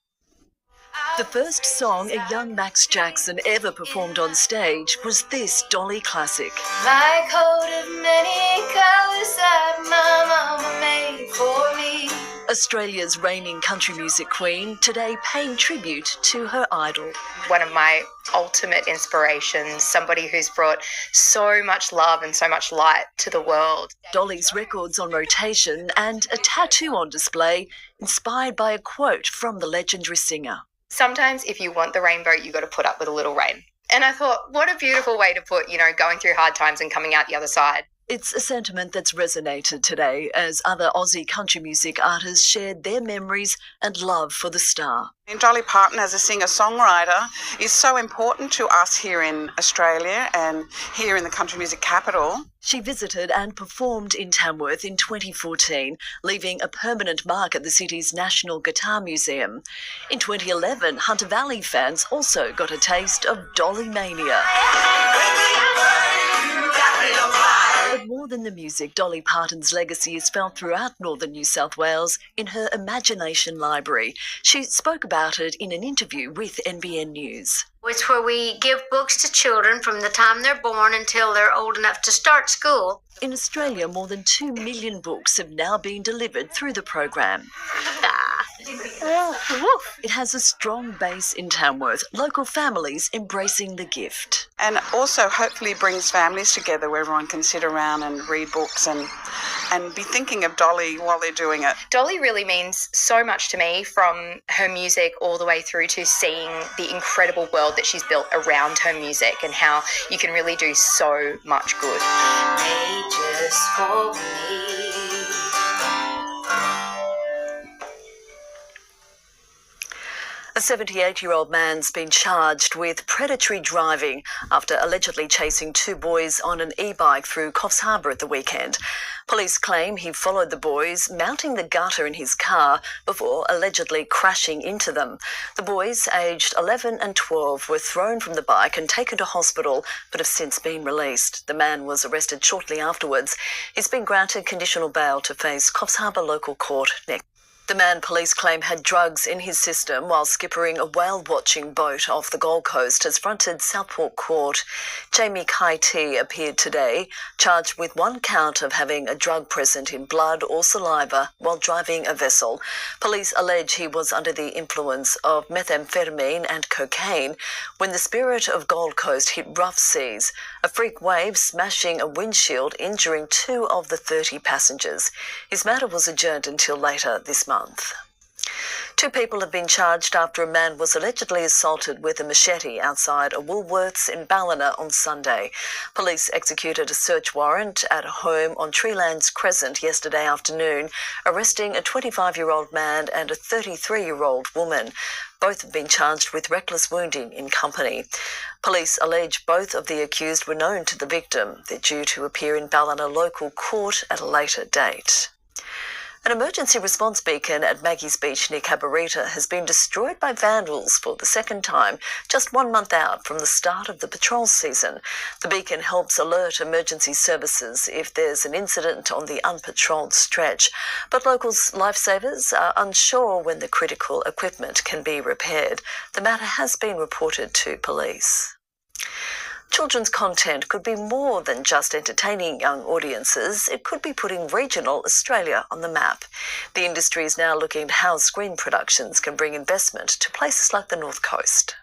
The first song a young Max Jackson ever performed on stage was this Dolly classic. My coat of many colours that my mama made for me. Australia's reigning country music queen, today paying tribute to her idol. One of my ultimate inspirations, somebody who's brought so much love and so much light to the world. Dolly's records on rotation and a tattoo on display inspired by a quote from the legendary singer. Sometimes if you want the rainbow, you got to put up with a little rain. And I thought, what a beautiful way to put, going through hard times and coming out the other side. It's a sentiment that's resonated today as other Aussie country music artists shared their memories and love for the star. And Dolly Parton as a singer-songwriter is so important to us here in Australia and here in the country music capital. She visited and performed in Tamworth in 2014, leaving a permanent mark at the city's National Guitar Museum. In 2011, Hunter Valley fans also got a taste of Dolly Mania. But more than the music, Dolly Parton's legacy is felt throughout northern New South Wales in her Imagination Library. She spoke about it in an interview with NBN News. It's where we give books to children from the time they're born until they're old enough to start school. In Australia, more than 2 million books have now been delivered through the program. It has a strong base in Tamworth, local families embracing the gift. And also hopefully brings families together where everyone can sit around and read books and be thinking of Dolly while they're doing it. Dolly really means so much to me, from her music all the way through to seeing the incredible world that she's built around her music and how you can really do so much good. Made just for me. A 78-year-old man's been charged with predatory driving after allegedly chasing 2 boys on an e-bike through Coffs Harbour at the weekend. Police claim he followed the boys, mounting the gutter in his car before allegedly crashing into them. The boys, aged 11 and 12, were thrown from the bike and taken to hospital but have since been released. The man was arrested shortly afterwards. He's been granted conditional bail to face Coffs Harbour local court next. The man, police claim, had drugs in his system while skippering a whale-watching boat off the Gold Coast, has fronted Southport Court. Jamie Kaiti appeared today, charged with 1 count of having a drug present in blood or saliva while driving a vessel. Police allege he was under the influence of methamphetamine and cocaine when the Spirit of Gold Coast hit rough seas, a freak wave smashing a windshield, injuring 2 of the 30 passengers. His matter was adjourned until later this month. 2 people have been charged after a man was allegedly assaulted with a machete outside a Woolworths in Ballina on Sunday. Police executed a search warrant at a home on Treelands Crescent yesterday afternoon, arresting a 25-year-old man and a 33-year-old woman. Both have been charged with reckless wounding in company. Police allege both of the accused were known to the victim. They're due to appear in Ballina local court at a later date. An emergency response beacon at Maggie's Beach near Cabarita has been destroyed by vandals for the second time, just 1 month out from the start of the patrol season. The beacon helps alert emergency services if there's an incident on the unpatrolled stretch, but locals' lifesavers are unsure when the critical equipment can be repaired. The matter has been reported to police. Children's content could be more than just entertaining young audiences. It could be putting regional Australia on the map. The industry is now looking at how screen productions can bring investment to places like the North Coast.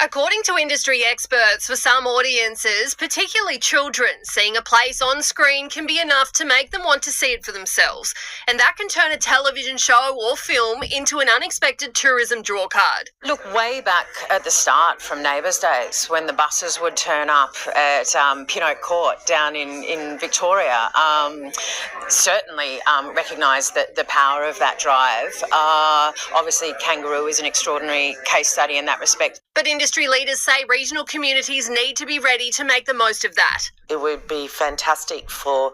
According to industry experts, for some audiences, particularly children, seeing a place on screen can be enough to make them want to see it for themselves. And that can turn a television show or film into an unexpected tourism drawcard. Look, way back at the start from Neighbours days, when the buses would turn up at Pinnock Court down in Victoria, certainly recognised the power of that drive. Obviously, Kangaroo is an extraordinary case study in that respect. But industry leaders say regional communities need to be ready to make the most of that. It would be fantastic for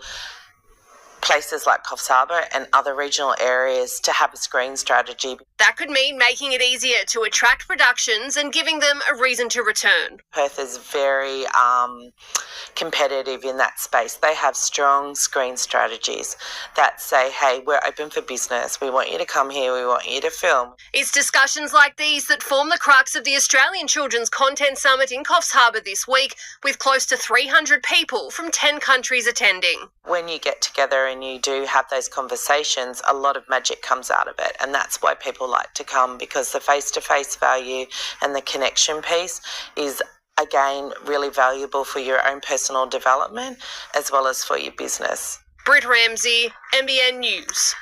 places like Coffs Harbour and other regional areas to have a screen strategy. That could mean making it easier to attract productions and giving them a reason to return. Perth is very competitive in that space. They have strong screen strategies that say, hey, we're open for business. We want you to come here. We want you to film. It's discussions like these that form the crux of the Australian Children's Content Summit in Coffs Harbour this week, with close to 300 people from 10 countries attending. When you get together and you do have those conversations, a lot of magic comes out of it, and that's why people like to come, because the face-to-face value and the connection piece is, again, really valuable for your own personal development as well as for your business. Britt Ramsey, NBN News.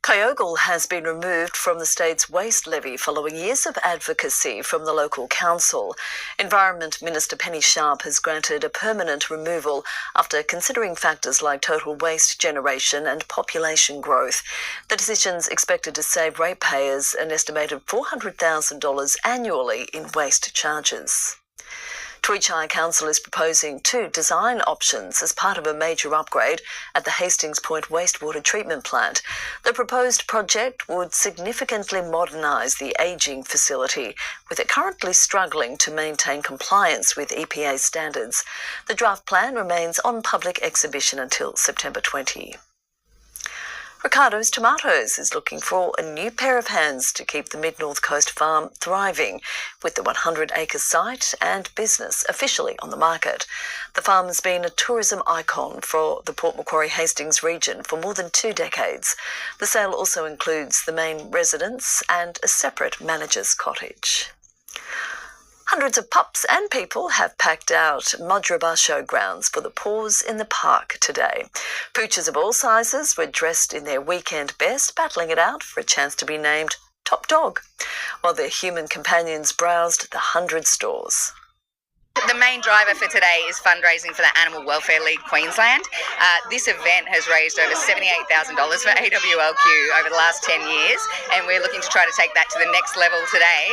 Kyogle has been removed from the state's waste levy following years of advocacy from the local council. Environment Minister Penny Sharp has granted a permanent removal after considering factors like total waste generation and population growth. The decision's expected to save ratepayers an estimated $400,000 annually in waste charges. Tweed Shire Council is proposing 2 design options as part of a major upgrade at the Hastings Point wastewater treatment plant. The proposed project would significantly modernise the ageing facility, with it currently struggling to maintain compliance with EPA standards. The draft plan remains on public exhibition until September 20. Ricardo's Tomatoes is looking for a new pair of hands to keep the Mid-North Coast farm thriving, with the 100-acre site and business officially on the market. The farm has been a tourism icon for the Port Macquarie Hastings region for more than 2 decades. The sale also includes the main residence and a separate manager's cottage. Hundreds of pups and people have packed out Madraba Showgrounds for the Paws in the Park today. Pooches of all sizes were dressed in their weekend best, battling it out for a chance to be named top dog, while their human companions browsed the 100 stores. The main driver for today is fundraising for the Animal Welfare League Queensland. This event has raised over $78,000 for AWLQ over the last 10 years, and we're looking to try to take that to the next level today.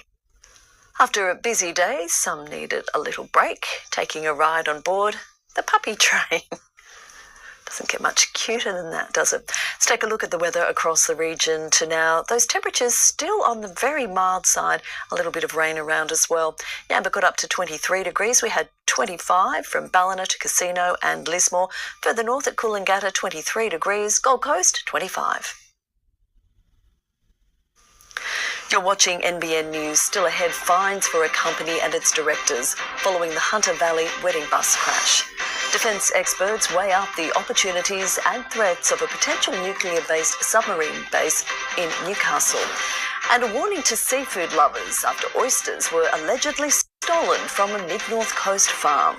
After a busy day, some needed a little break, taking a ride on board the puppy train. Doesn't get much cuter than that, does it? Let's take a look at the weather across the region to now. Those temperatures still on the very mild side, a little bit of rain around as well. Yamba got up to 23 degrees. We had 25 from Ballina to Casino and Lismore. Further north at Coolangatta, 23 degrees. Gold Coast, 25. You're watching NBN News. Still ahead, fines for a company and its directors following the Hunter Valley wedding bus crash. Defence experts weigh up the opportunities and threats of a potential nuclear-based submarine base in Newcastle. And a warning to seafood lovers after oysters were allegedly stolen from a Mid-North Coast farm.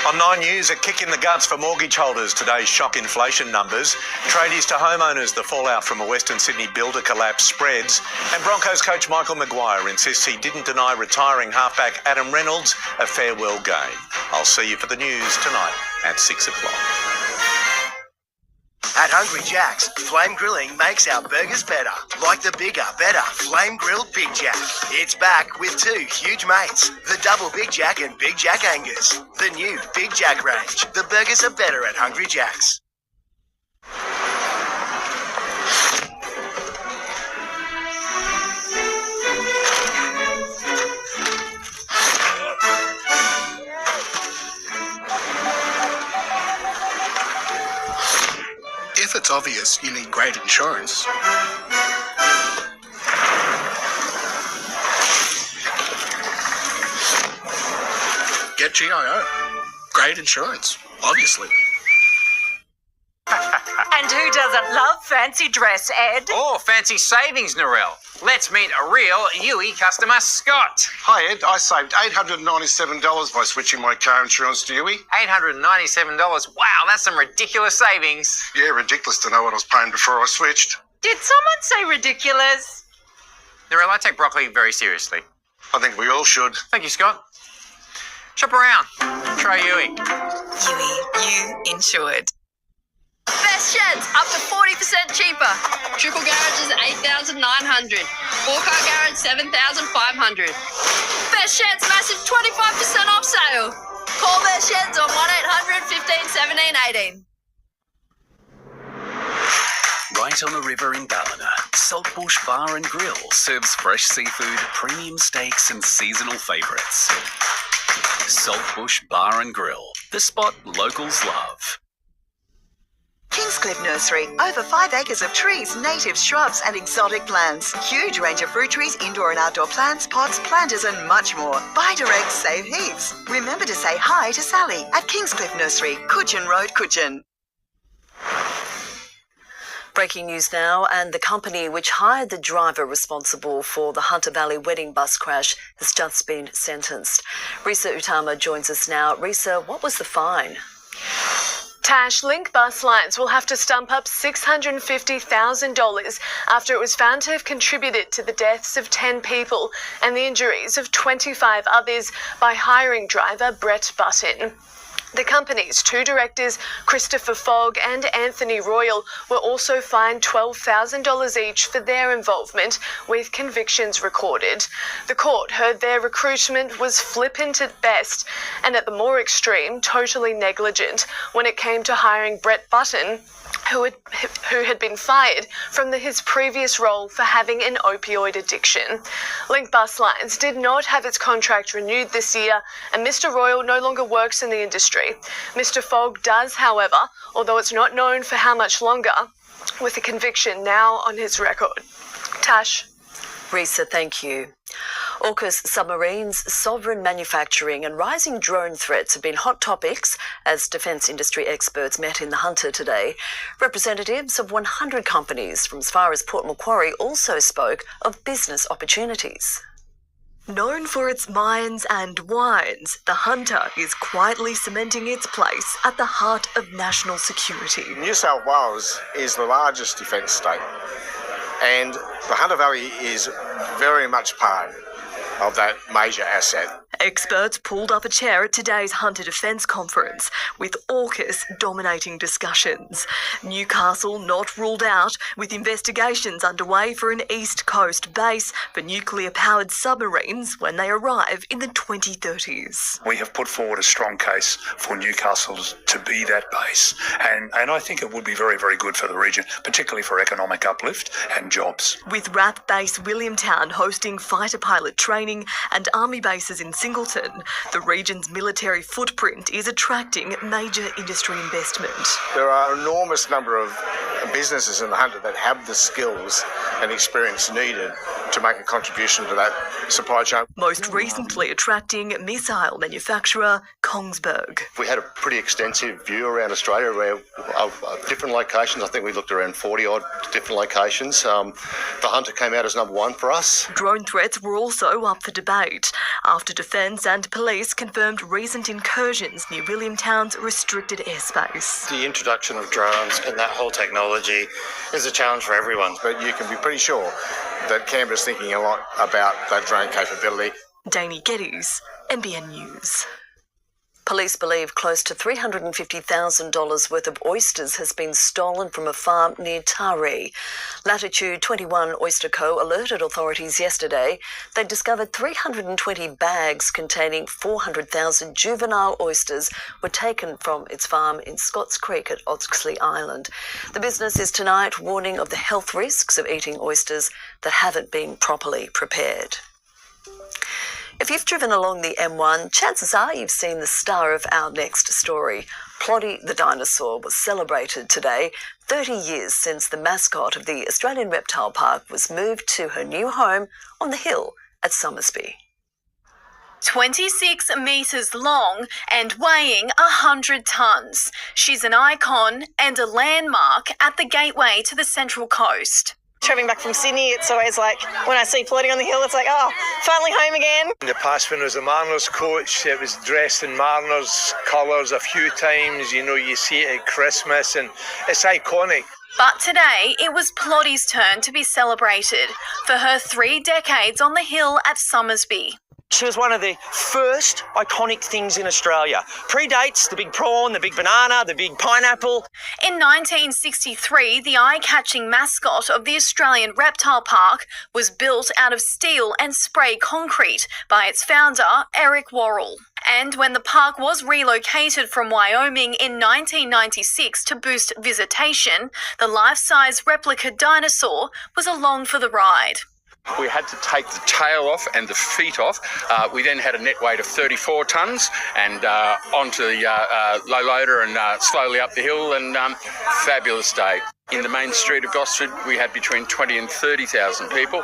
On 9 News, a kick in the guts for mortgage holders. Today's shock inflation numbers. Tradies to homeowners, the fallout from a Western Sydney builder collapse spreads. And Broncos coach Michael Maguire insists he didn't deny retiring halfback Adam Reynolds a farewell game. I'll see you for the news tonight at 6 o'clock. At Hungry Jack's, flame grilling makes our burgers better. Like the bigger, better Flame Grilled Big Jack. It's back with 2 huge mates, the Double Big Jack and Big Jack Angus. The new Big Jack range. The burgers are better at Hungry Jack's. If it's obvious you need great insurance, get GIO. Great insurance, obviously. And who doesn't love fancy dress, Ed? Or fancy savings, Narelle. Let's meet a real UE customer, Scott. Hi, Ed. I saved $897 by switching my car insurance to UE. $897? Wow, that's some ridiculous savings. Yeah, ridiculous to know what I was paying before I switched. Did someone say ridiculous? Narelle, I take broccoli very seriously. I think we all should. Thank you, Scott. Shop around. Try UE. UE, you insured. Best sheds, up to 40% cheaper. Triple garage is $8,900. 4-car garage, $7,500. Best sheds, massive 25% off sale. Call Best Sheds on 1-800 15 17 18. Right on the river in Ballina, Saltbush Bar and Grill serves fresh seafood, premium steaks and seasonal favourites. Saltbush Bar and Grill, the spot locals love. Kingscliff Nursery. Over 5 acres of trees, native shrubs and exotic plants. Huge range of fruit trees, indoor and outdoor plants, pots, planters and much more. Buy direct, save heaps. Remember to say hi to Sally at Kingscliff Nursery, Cudgeon Road, Cudgeon. Breaking news now, and the company which hired the driver responsible for the Hunter Valley wedding bus crash has just been sentenced. Risa Utama joins us now. Risa, what was the fine? Tash, Link Bus Lines will have to stump up $650,000 after it was found to have contributed to the deaths of 10 people and the injuries of 25 others by hiring driver Brett Button. The company's two directors, Christopher Fogg and Anthony Royal, were also fined $12,000 each for their involvement, with convictions recorded. The court heard their recruitment was flippant at best and at the more extreme, totally negligent when it came to hiring Brett Button, who had been fired from his previous role for having an opioid addiction. Link Bus Lines did not have its contract renewed this year, and Mr. Royal no longer works in the industry. Mr. Fogg does, however, although it's not known for how much longer, with a conviction now on his record. Tash. Risa, thank you. AUKUS submarines, sovereign manufacturing and rising drone threats have been hot topics as defence industry experts met in the Hunter today. Representatives of 100 companies from as far as Port Macquarie also spoke of business opportunities. Known for its mines and wines, the Hunter is quietly cementing its place at the heart of national security. New South Wales is the largest defence state, and the Hunter Valley is very much part of that major asset. Experts pulled up a chair at today's Hunter Defence Conference, with AUKUS dominating discussions. Newcastle not ruled out, with investigations underway for an East Coast base for nuclear-powered submarines when they arrive in the 2030s. We have put forward a strong case for Newcastle to be that base, and I think it would be very, very good for the region, particularly for economic uplift and jobs. With RAP base Williamtown hosting fighter pilot training and army bases in Singleton, the region's military footprint is attracting major industry investment. There are an enormous number of businesses in the Hunter that have the skills and experience needed to make a contribution to that supply chain. Most recently attracting missile manufacturer Kongsberg. We had a pretty extensive view around Australia of different locations. I think we looked around 40-odd different locations. The Hunter came out as number one for us. Drone threats were also up for debate after Defence and Police confirmed recent incursions near Williamtown's restricted airspace. The introduction of drones and that whole technology is a challenge for everyone. But you can be pretty sure that Canberra's thinking a lot about that drone capability. Danny Geddes, NBN News. Police believe close to $350,000 worth of oysters has been stolen from a farm near Taree. Latitude 21 Oyster Co. alerted authorities yesterday they discovered 320 bags containing 400,000 juvenile oysters were taken from its farm in Scotts Creek at Oxley Island. The business is tonight warning of the health risks of eating oysters that haven't been properly prepared. If you've driven along the M1, chances are you've seen the star of our next story. Ploddy the dinosaur was celebrated today, 30 years since the mascot of the Australian Reptile Park was moved to her new home on the hill at Somersby. 26 metres long and weighing 100 tonnes. She's an icon and a landmark at the gateway to the Central Coast. Travelling back from Sydney, it's always like, when I see Ploddy on the hill, it's like, oh, finally home again. In the past, when it was a Mariners coach, it was dressed in Mariners colours a few times. You know, you see it at Christmas, and it's iconic. But today, it was Ploddy's turn to be celebrated for her 3 decades on the hill at Somersby. She was one of the first iconic things in Australia. Predates the big prawn, the big banana, the big pineapple. In 1963, the eye-catching mascot of the Australian Reptile Park was built out of steel and spray concrete by its founder, Eric Worrell. And when the park was relocated from Wyoming in 1996 to boost visitation, the life-size replica dinosaur was along for the ride. We had to take the tail off and the feet off. We then had a net weight of 34 tonnes and onto the low loader and slowly up the hill, and fabulous day. In the main street of Gosford, we had between 20 and 30,000 people.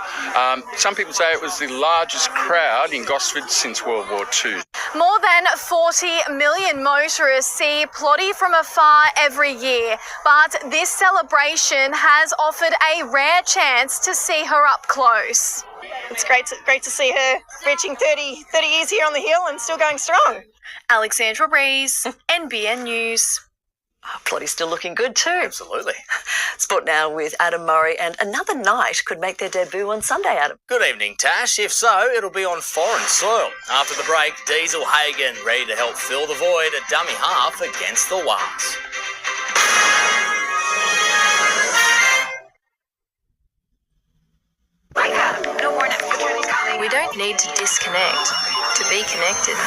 Some people say it was the largest crowd in Gosford since World War II. More than 40 million motorists see Plotty from afar every year, but this celebration has offered a rare chance to see her up close. It's great to see her reaching 30 years here on the hill and still going strong. Alexandra Rees, NBN News. Plotty's still looking good too. Absolutely. Sport now with Adam Murray, and another night could make their debut on Sunday, Adam. Good evening, Tash. If so, it'll be on foreign soil. After the break, Diesel Hagen ready to help fill the void at dummy half against the Wars. We don't need to disconnect to be connected.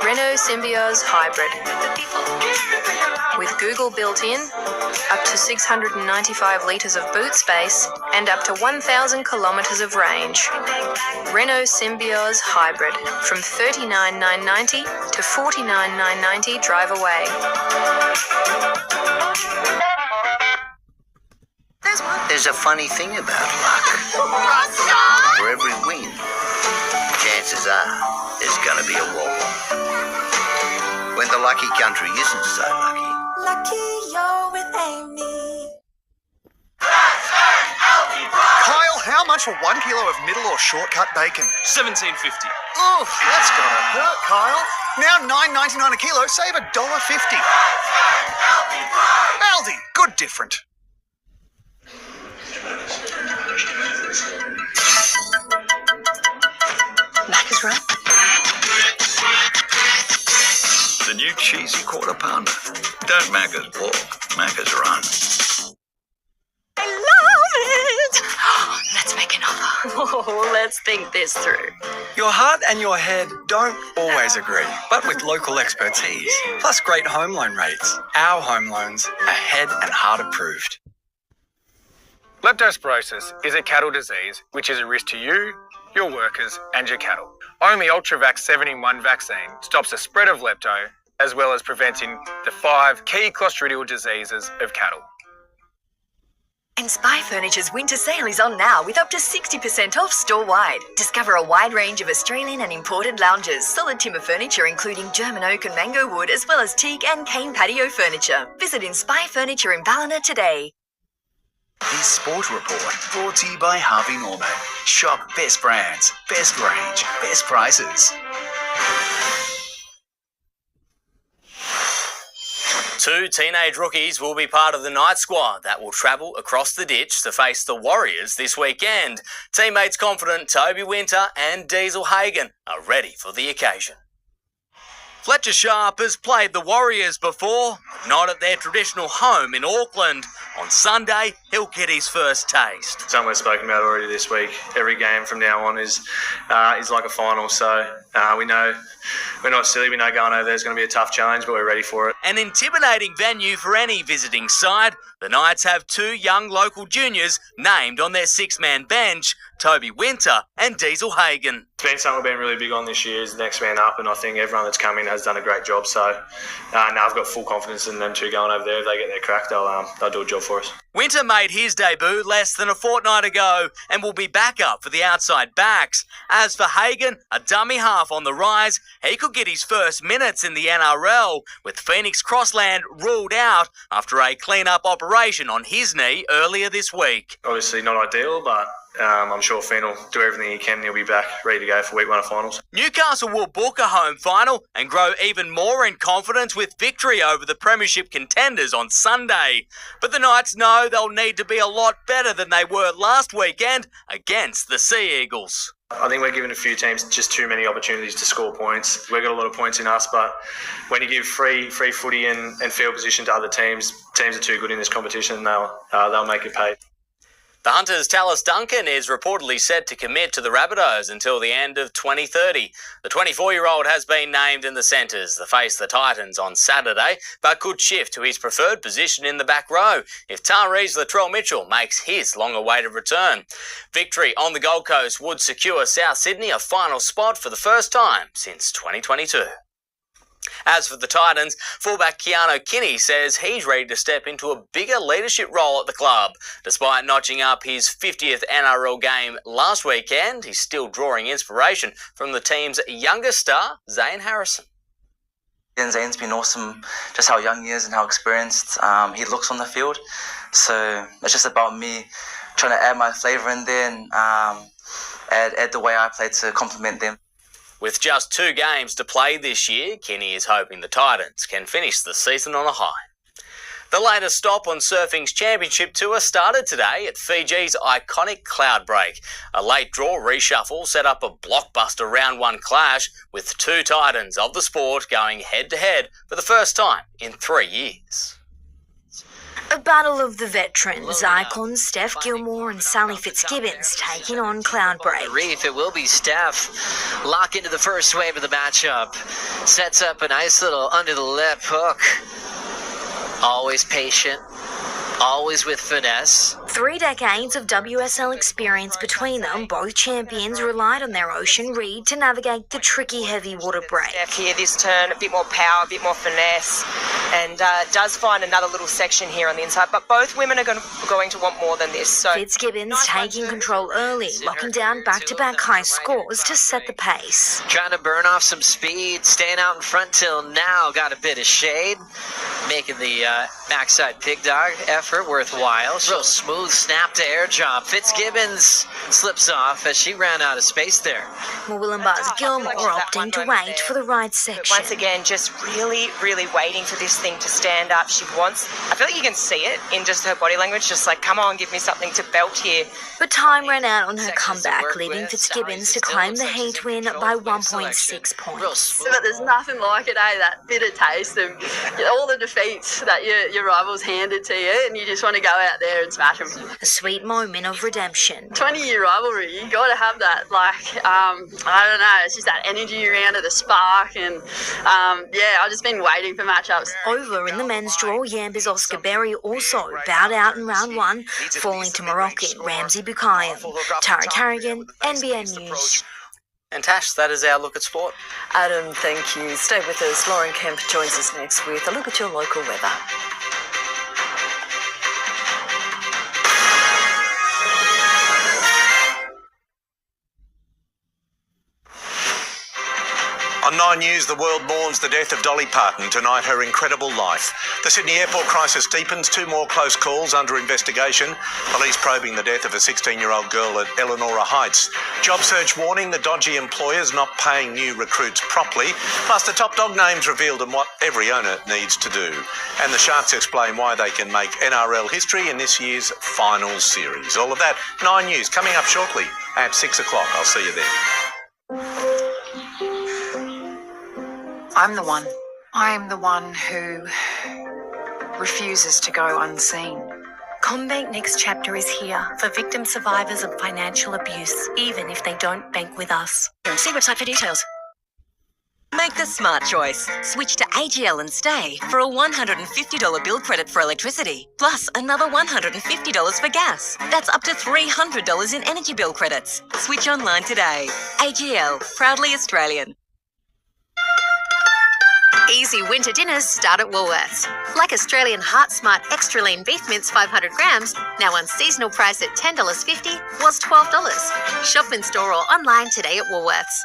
Renault Symbioz Hybrid. With Google built in, up to 695 litres of boot space and up to 1,000 kilometres of range. Renault Symbioz Hybrid from $39,990 to $49,990 drive away. There's a funny thing about luck. For every win, chances are there's going to be a wobble. When the lucky country isn't so lucky. Lucky you're with Amy. Kyle, how much for 1 kilo of middle or shortcut bacon? $17.50. Oh, that's gotta hurt, Kyle. Now $9.99 a kilo, save $1.50. Aldi, good different. Macca's run. The new cheesy quarter pounder. Don't Macca's walk, Macca's run. I love it! Let's make an offer. Oh, let's think this through. Your heart and your head don't always agree, but with local expertise, plus great home loan rates, our home loans are head and heart approved. Leptospirosis is a cattle disease which is a risk to you, your workers and your cattle. Only Ultravax 7-in-1 vaccine stops the spread of lepto as well as preventing the 5 key clostridial diseases of cattle. And Spy Furniture's winter sale is on now with up to 60% off store-wide. Discover a wide range of Australian and imported lounges, solid timber furniture including German oak and mango wood, as well as teak and cane patio furniture. Visit Inspire Furniture in Ballina today. This Sport Report brought to you by Harvey Norman. Shop best brands, best range, best prices. 2 teenage rookies will be part of the night squad that will travel across the ditch to face the Warriors this weekend. Teammates confident Toby Winter and Diesel Hagen are ready for the occasion. Fletcher Sharp has played the Warriors before, not at their traditional home in Auckland. On Sunday, he'll get his first taste. Something we've spoken about already this week. Every game from now on is like a final, so we know we're not silly. We know going over there is going to be a tough challenge, but we're ready for it. An intimidating venue for any visiting side. The Knights have 2 young local juniors named on their 6-man bench, Toby Winter and Diesel Hagen. It's been something we've been really big on this year, is the next man up, and I think everyone that's come in has done a great job. So now I've got full confidence in them 2 going over there. If they get their crack, they'll do a job for us. Winter made his debut less than a fortnight ago and will be back up for the outside backs. As for Hagen, a dummy half on the rise, he could get his first minutes in the NRL, with Phoenix Crossland ruled out after a clean-up operation on his knee earlier this week. Obviously not ideal, but I'm sure Finn will do everything he can and he'll be back ready to go for week 1 of finals. Newcastle will book a home final and grow even more in confidence with victory over the premiership contenders on Sunday. But the Knights know they'll need to be a lot better than they were last weekend against the Sea Eagles. I think we're giving a few teams just too many opportunities to score points. We've got a lot of points in us, but when you give free footy and field position to other teams are too good in this competition, and they'll make it pay. The Hunters' Tallis Duncan is reportedly set to commit to the Rabbitohs until the end of 2030. The 24-year-old has been named in the centres to face the Titans on Saturday, but could shift to his preferred position in the back row if Tyrese Latrell Mitchell makes his long-awaited return. Victory on the Gold Coast would secure South Sydney a final spot for the first time since 2022. As for the Titans, fullback Keanu Kinney says he's ready to step into a bigger leadership role at the club. Despite notching up his 50th NRL game last weekend, he's still drawing inspiration from the team's youngest star, Zane Harrison. Zane's been awesome, just how young he is and how experienced he looks on the field. So it's just about me trying to add my flavour in there and add the way I play to complement them. With just 2 games to play this year, Kenny is hoping the Titans can finish the season on a high. The latest stop on surfing's championship tour started today at Fiji's iconic Cloudbreak. A late draw reshuffle set up a blockbuster round 1 clash with 2 titans of the sport going head-to-head for the first time in 3 years. A battle of the veterans, icons Steph Gilmore and Sally Fitzgibbons taking on Cloudbreak. Reef, it will be Steph. Lock into the first wave of the matchup. Sets up a nice little under the lip hook. Always patient, always with finesse. 3 decades of WSL experience between them, both champions relied on their ocean read to navigate the tricky heavy water break. Steph here this turn, a bit more power, a bit more finesse, and does find another little section here on the inside, but both women are going to want more than this. So Fitzgibbons taking control early, locking down back-to-back high scores to set the pace. Trying to burn off some speed, staying out in front till now, got a bit of shade, making the backside pig dog effort worthwhile. Real smooth snap to air job. Fitzgibbons slips off as she ran out of space there. Mawilumba's Gilmore opting to wait for the right section. Once again, just really, really waiting for this thing to stand up. She wants, I feel like you can see it in just her body language, just like, come on, give me something to belt here. But time ran out on her comeback, leaving Fitzgibbons to claim the heat win by 1.6 points. But there's nothing like it, that bitter taste of all the defeats that your rivals handed to you, and you just want to go out there and smash them. A sweet moment of redemption. 20-year rivalry, you got to have that, I don't know, it's just that energy around it, the spark, and I've just been waiting for matchups. Over in the men's draw, Yamba's Oscar Berry also bowed out in round 1, falling to Moroccan Ramsey Bukayan. Tara Carrigan, NBN News. And Tash, that is our look at sport. Adam, thank you. Stay with us. Lauren Kempe joins us next with a look at your local weather. On 9 News, the world mourns the death of Dolly Parton. Tonight, her incredible life. The Sydney airport crisis deepens. 2 more close calls under investigation. Police probing the death of a 16-year-old girl at Eleanora Heights. Job search warning the dodgy employers not paying new recruits properly. Plus, the top dog names revealed and what every owner needs to do. And the Sharks explain why they can make NRL history in this year's final series. All of that, 9 News, coming up shortly at 6 o'clock. I'll see you then. I'm the one. I'm the one who refuses to go unseen. CommBank Next Chapter is here for victim survivors of financial abuse, even if they don't bank with us. See website for details. Make the smart choice. Switch to AGL and stay for a $150 bill credit for electricity, plus another $150 for gas. That's up to $300 in energy bill credits. Switch online today. AGL, proudly Australian. Easy winter dinners start at Woolworths. Like Australian Heart Smart Extra Lean Beef Mince 500 grams, now on seasonal price at $10.50, was $12. Shop in store or online today at Woolworths.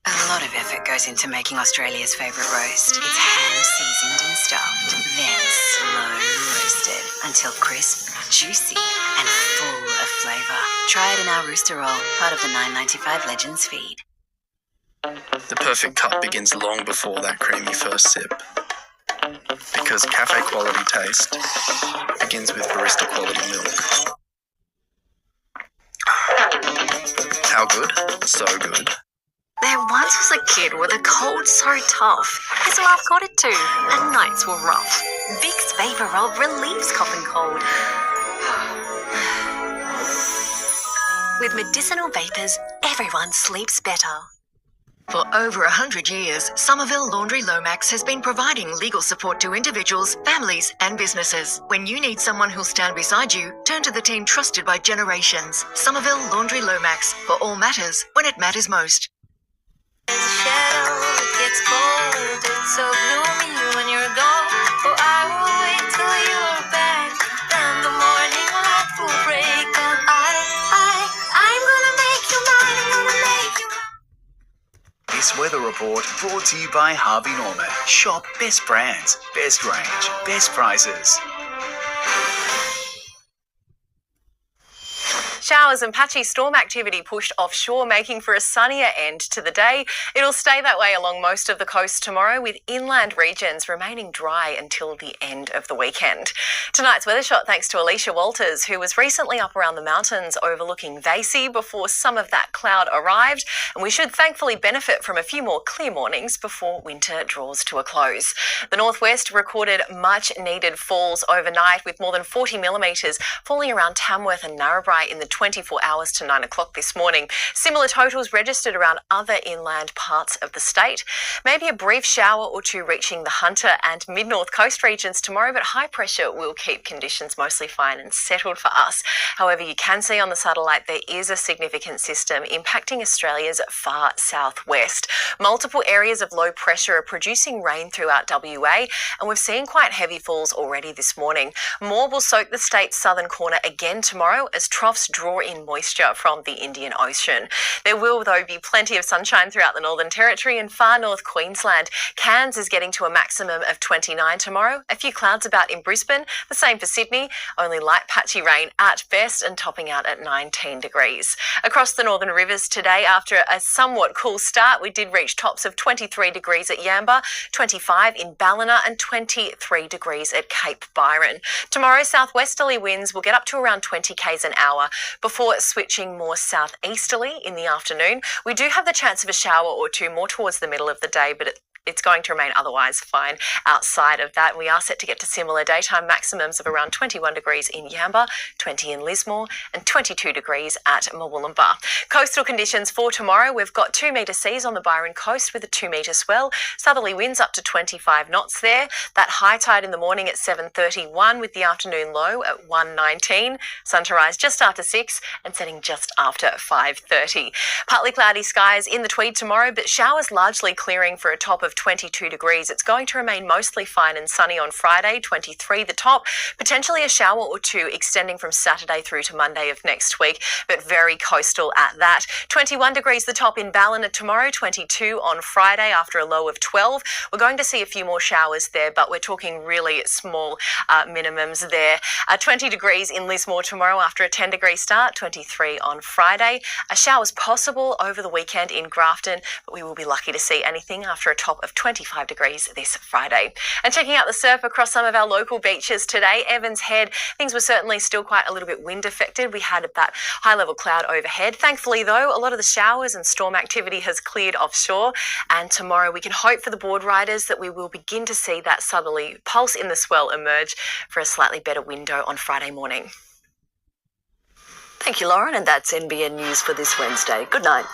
A lot of effort goes into making Australia's favourite roast. It's hand-seasoned and stuffed, then slow roasted until crisp, juicy and full of flavour. Try it in our rooster roll, part of the $9.95 Legends feed. The perfect cup begins long before that creamy first sip. Because cafe quality taste begins with barista quality milk. How good? So good. There once was a kid with a cold so tough, his life got it too, and nights were rough. Vicks Vapor Roll relieves cough and cold. With medicinal vapors, everyone sleeps better. For over 100 years, Somerville Laundry Lomax has been providing legal support to individuals, families and businesses. When you need someone who'll stand beside you, turn to the team trusted by generations. Somerville Laundry Lomax, for all matters when it matters most. Shadow, gets cold. It's so gloomy when you're gone. Oh, I will wait till you're back. Then the morning light will break. And I'm gonna make you mine. I'm gonna make you mine. This weather report brought to you by Harvey Norman. Shop best brands, best range, best prices. Showers and patchy storm activity pushed offshore, making for a sunnier end to the day. It'll stay that way along most of the coast tomorrow, with inland regions remaining dry until the end of the weekend. Tonight's weather shot thanks to Alicia Walters, who was recently up around the mountains overlooking Vasey before some of that cloud arrived, and we should thankfully benefit from a few more clear mornings before winter draws to a close. The northwest recorded much needed falls overnight, with more than 40 millimetres falling around Tamworth and Narrabri in the 24 hours to 9 o'clock this morning. Similar totals registered around other inland parts of the state. Maybe a brief shower or two reaching the Hunter and mid-north coast regions tomorrow, but high pressure will keep conditions mostly fine and settled for us. However, you can see on the satellite there is a significant system impacting Australia's far southwest. Multiple areas of low pressure are producing rain throughout WA, and we've seen quite heavy falls already this morning. More will soak the state's southern corner again tomorrow as troughs draw in moisture from the Indian Ocean. There will, though, be plenty of sunshine throughout the Northern Territory and far north Queensland. Cairns is getting to a maximum of 29 tomorrow. A few clouds about in Brisbane, the same for Sydney. Only light patchy rain at best and topping out at 19 degrees. Across the Northern Rivers today, after a somewhat cool start, we did reach tops of 23 degrees at Yamba, 25 in Ballina and 23 degrees at Cape Byron. Tomorrow, southwesterly winds will get up to around 20 k's an hour before switching more southeasterly in the afternoon. We do have the chance of a shower or two more towards the middle of the day, but it's going to remain otherwise fine outside of that. We are set to get to similar daytime maximums of around 21 degrees in Yamba, 20 in Lismore and 22 degrees at Murwillumbah. Coastal conditions for tomorrow. We've got 2 metre seas on the Byron coast with a 2 metre swell. Southerly winds up to 25 knots there. That high tide in the morning at 7:31 with the afternoon low at 1:19. Sun to rise just after 6 and setting just after 5:30. Partly cloudy skies in the Tweed tomorrow, but showers largely clearing for a top of 22 degrees. It's going to remain mostly fine and sunny on Friday, 23 the top, potentially a shower or two extending from Saturday through to Monday of next week, but very coastal at that. 21 degrees the top in Ballina tomorrow, 22 on Friday after a low of 12. We're going to see a few more showers there, but we're talking really small minimums there. 20 degrees in Lismore tomorrow after a 10-degree start, 23 on Friday. A shower's possible over the weekend in Grafton, but we will be lucky to see anything after a top of 25 degrees this Friday. And checking out the surf across some of our local beaches today, Evans Head, things were certainly still quite a little bit wind affected. We had that high level cloud overhead. Thankfully though, a lot of the showers and storm activity has cleared offshore, and tomorrow we can hope for the board riders that we will begin to see that southerly pulse in the swell emerge for a slightly better window on Friday morning. Thank you, Lauren, and that's NBN News for this Wednesday. Good night.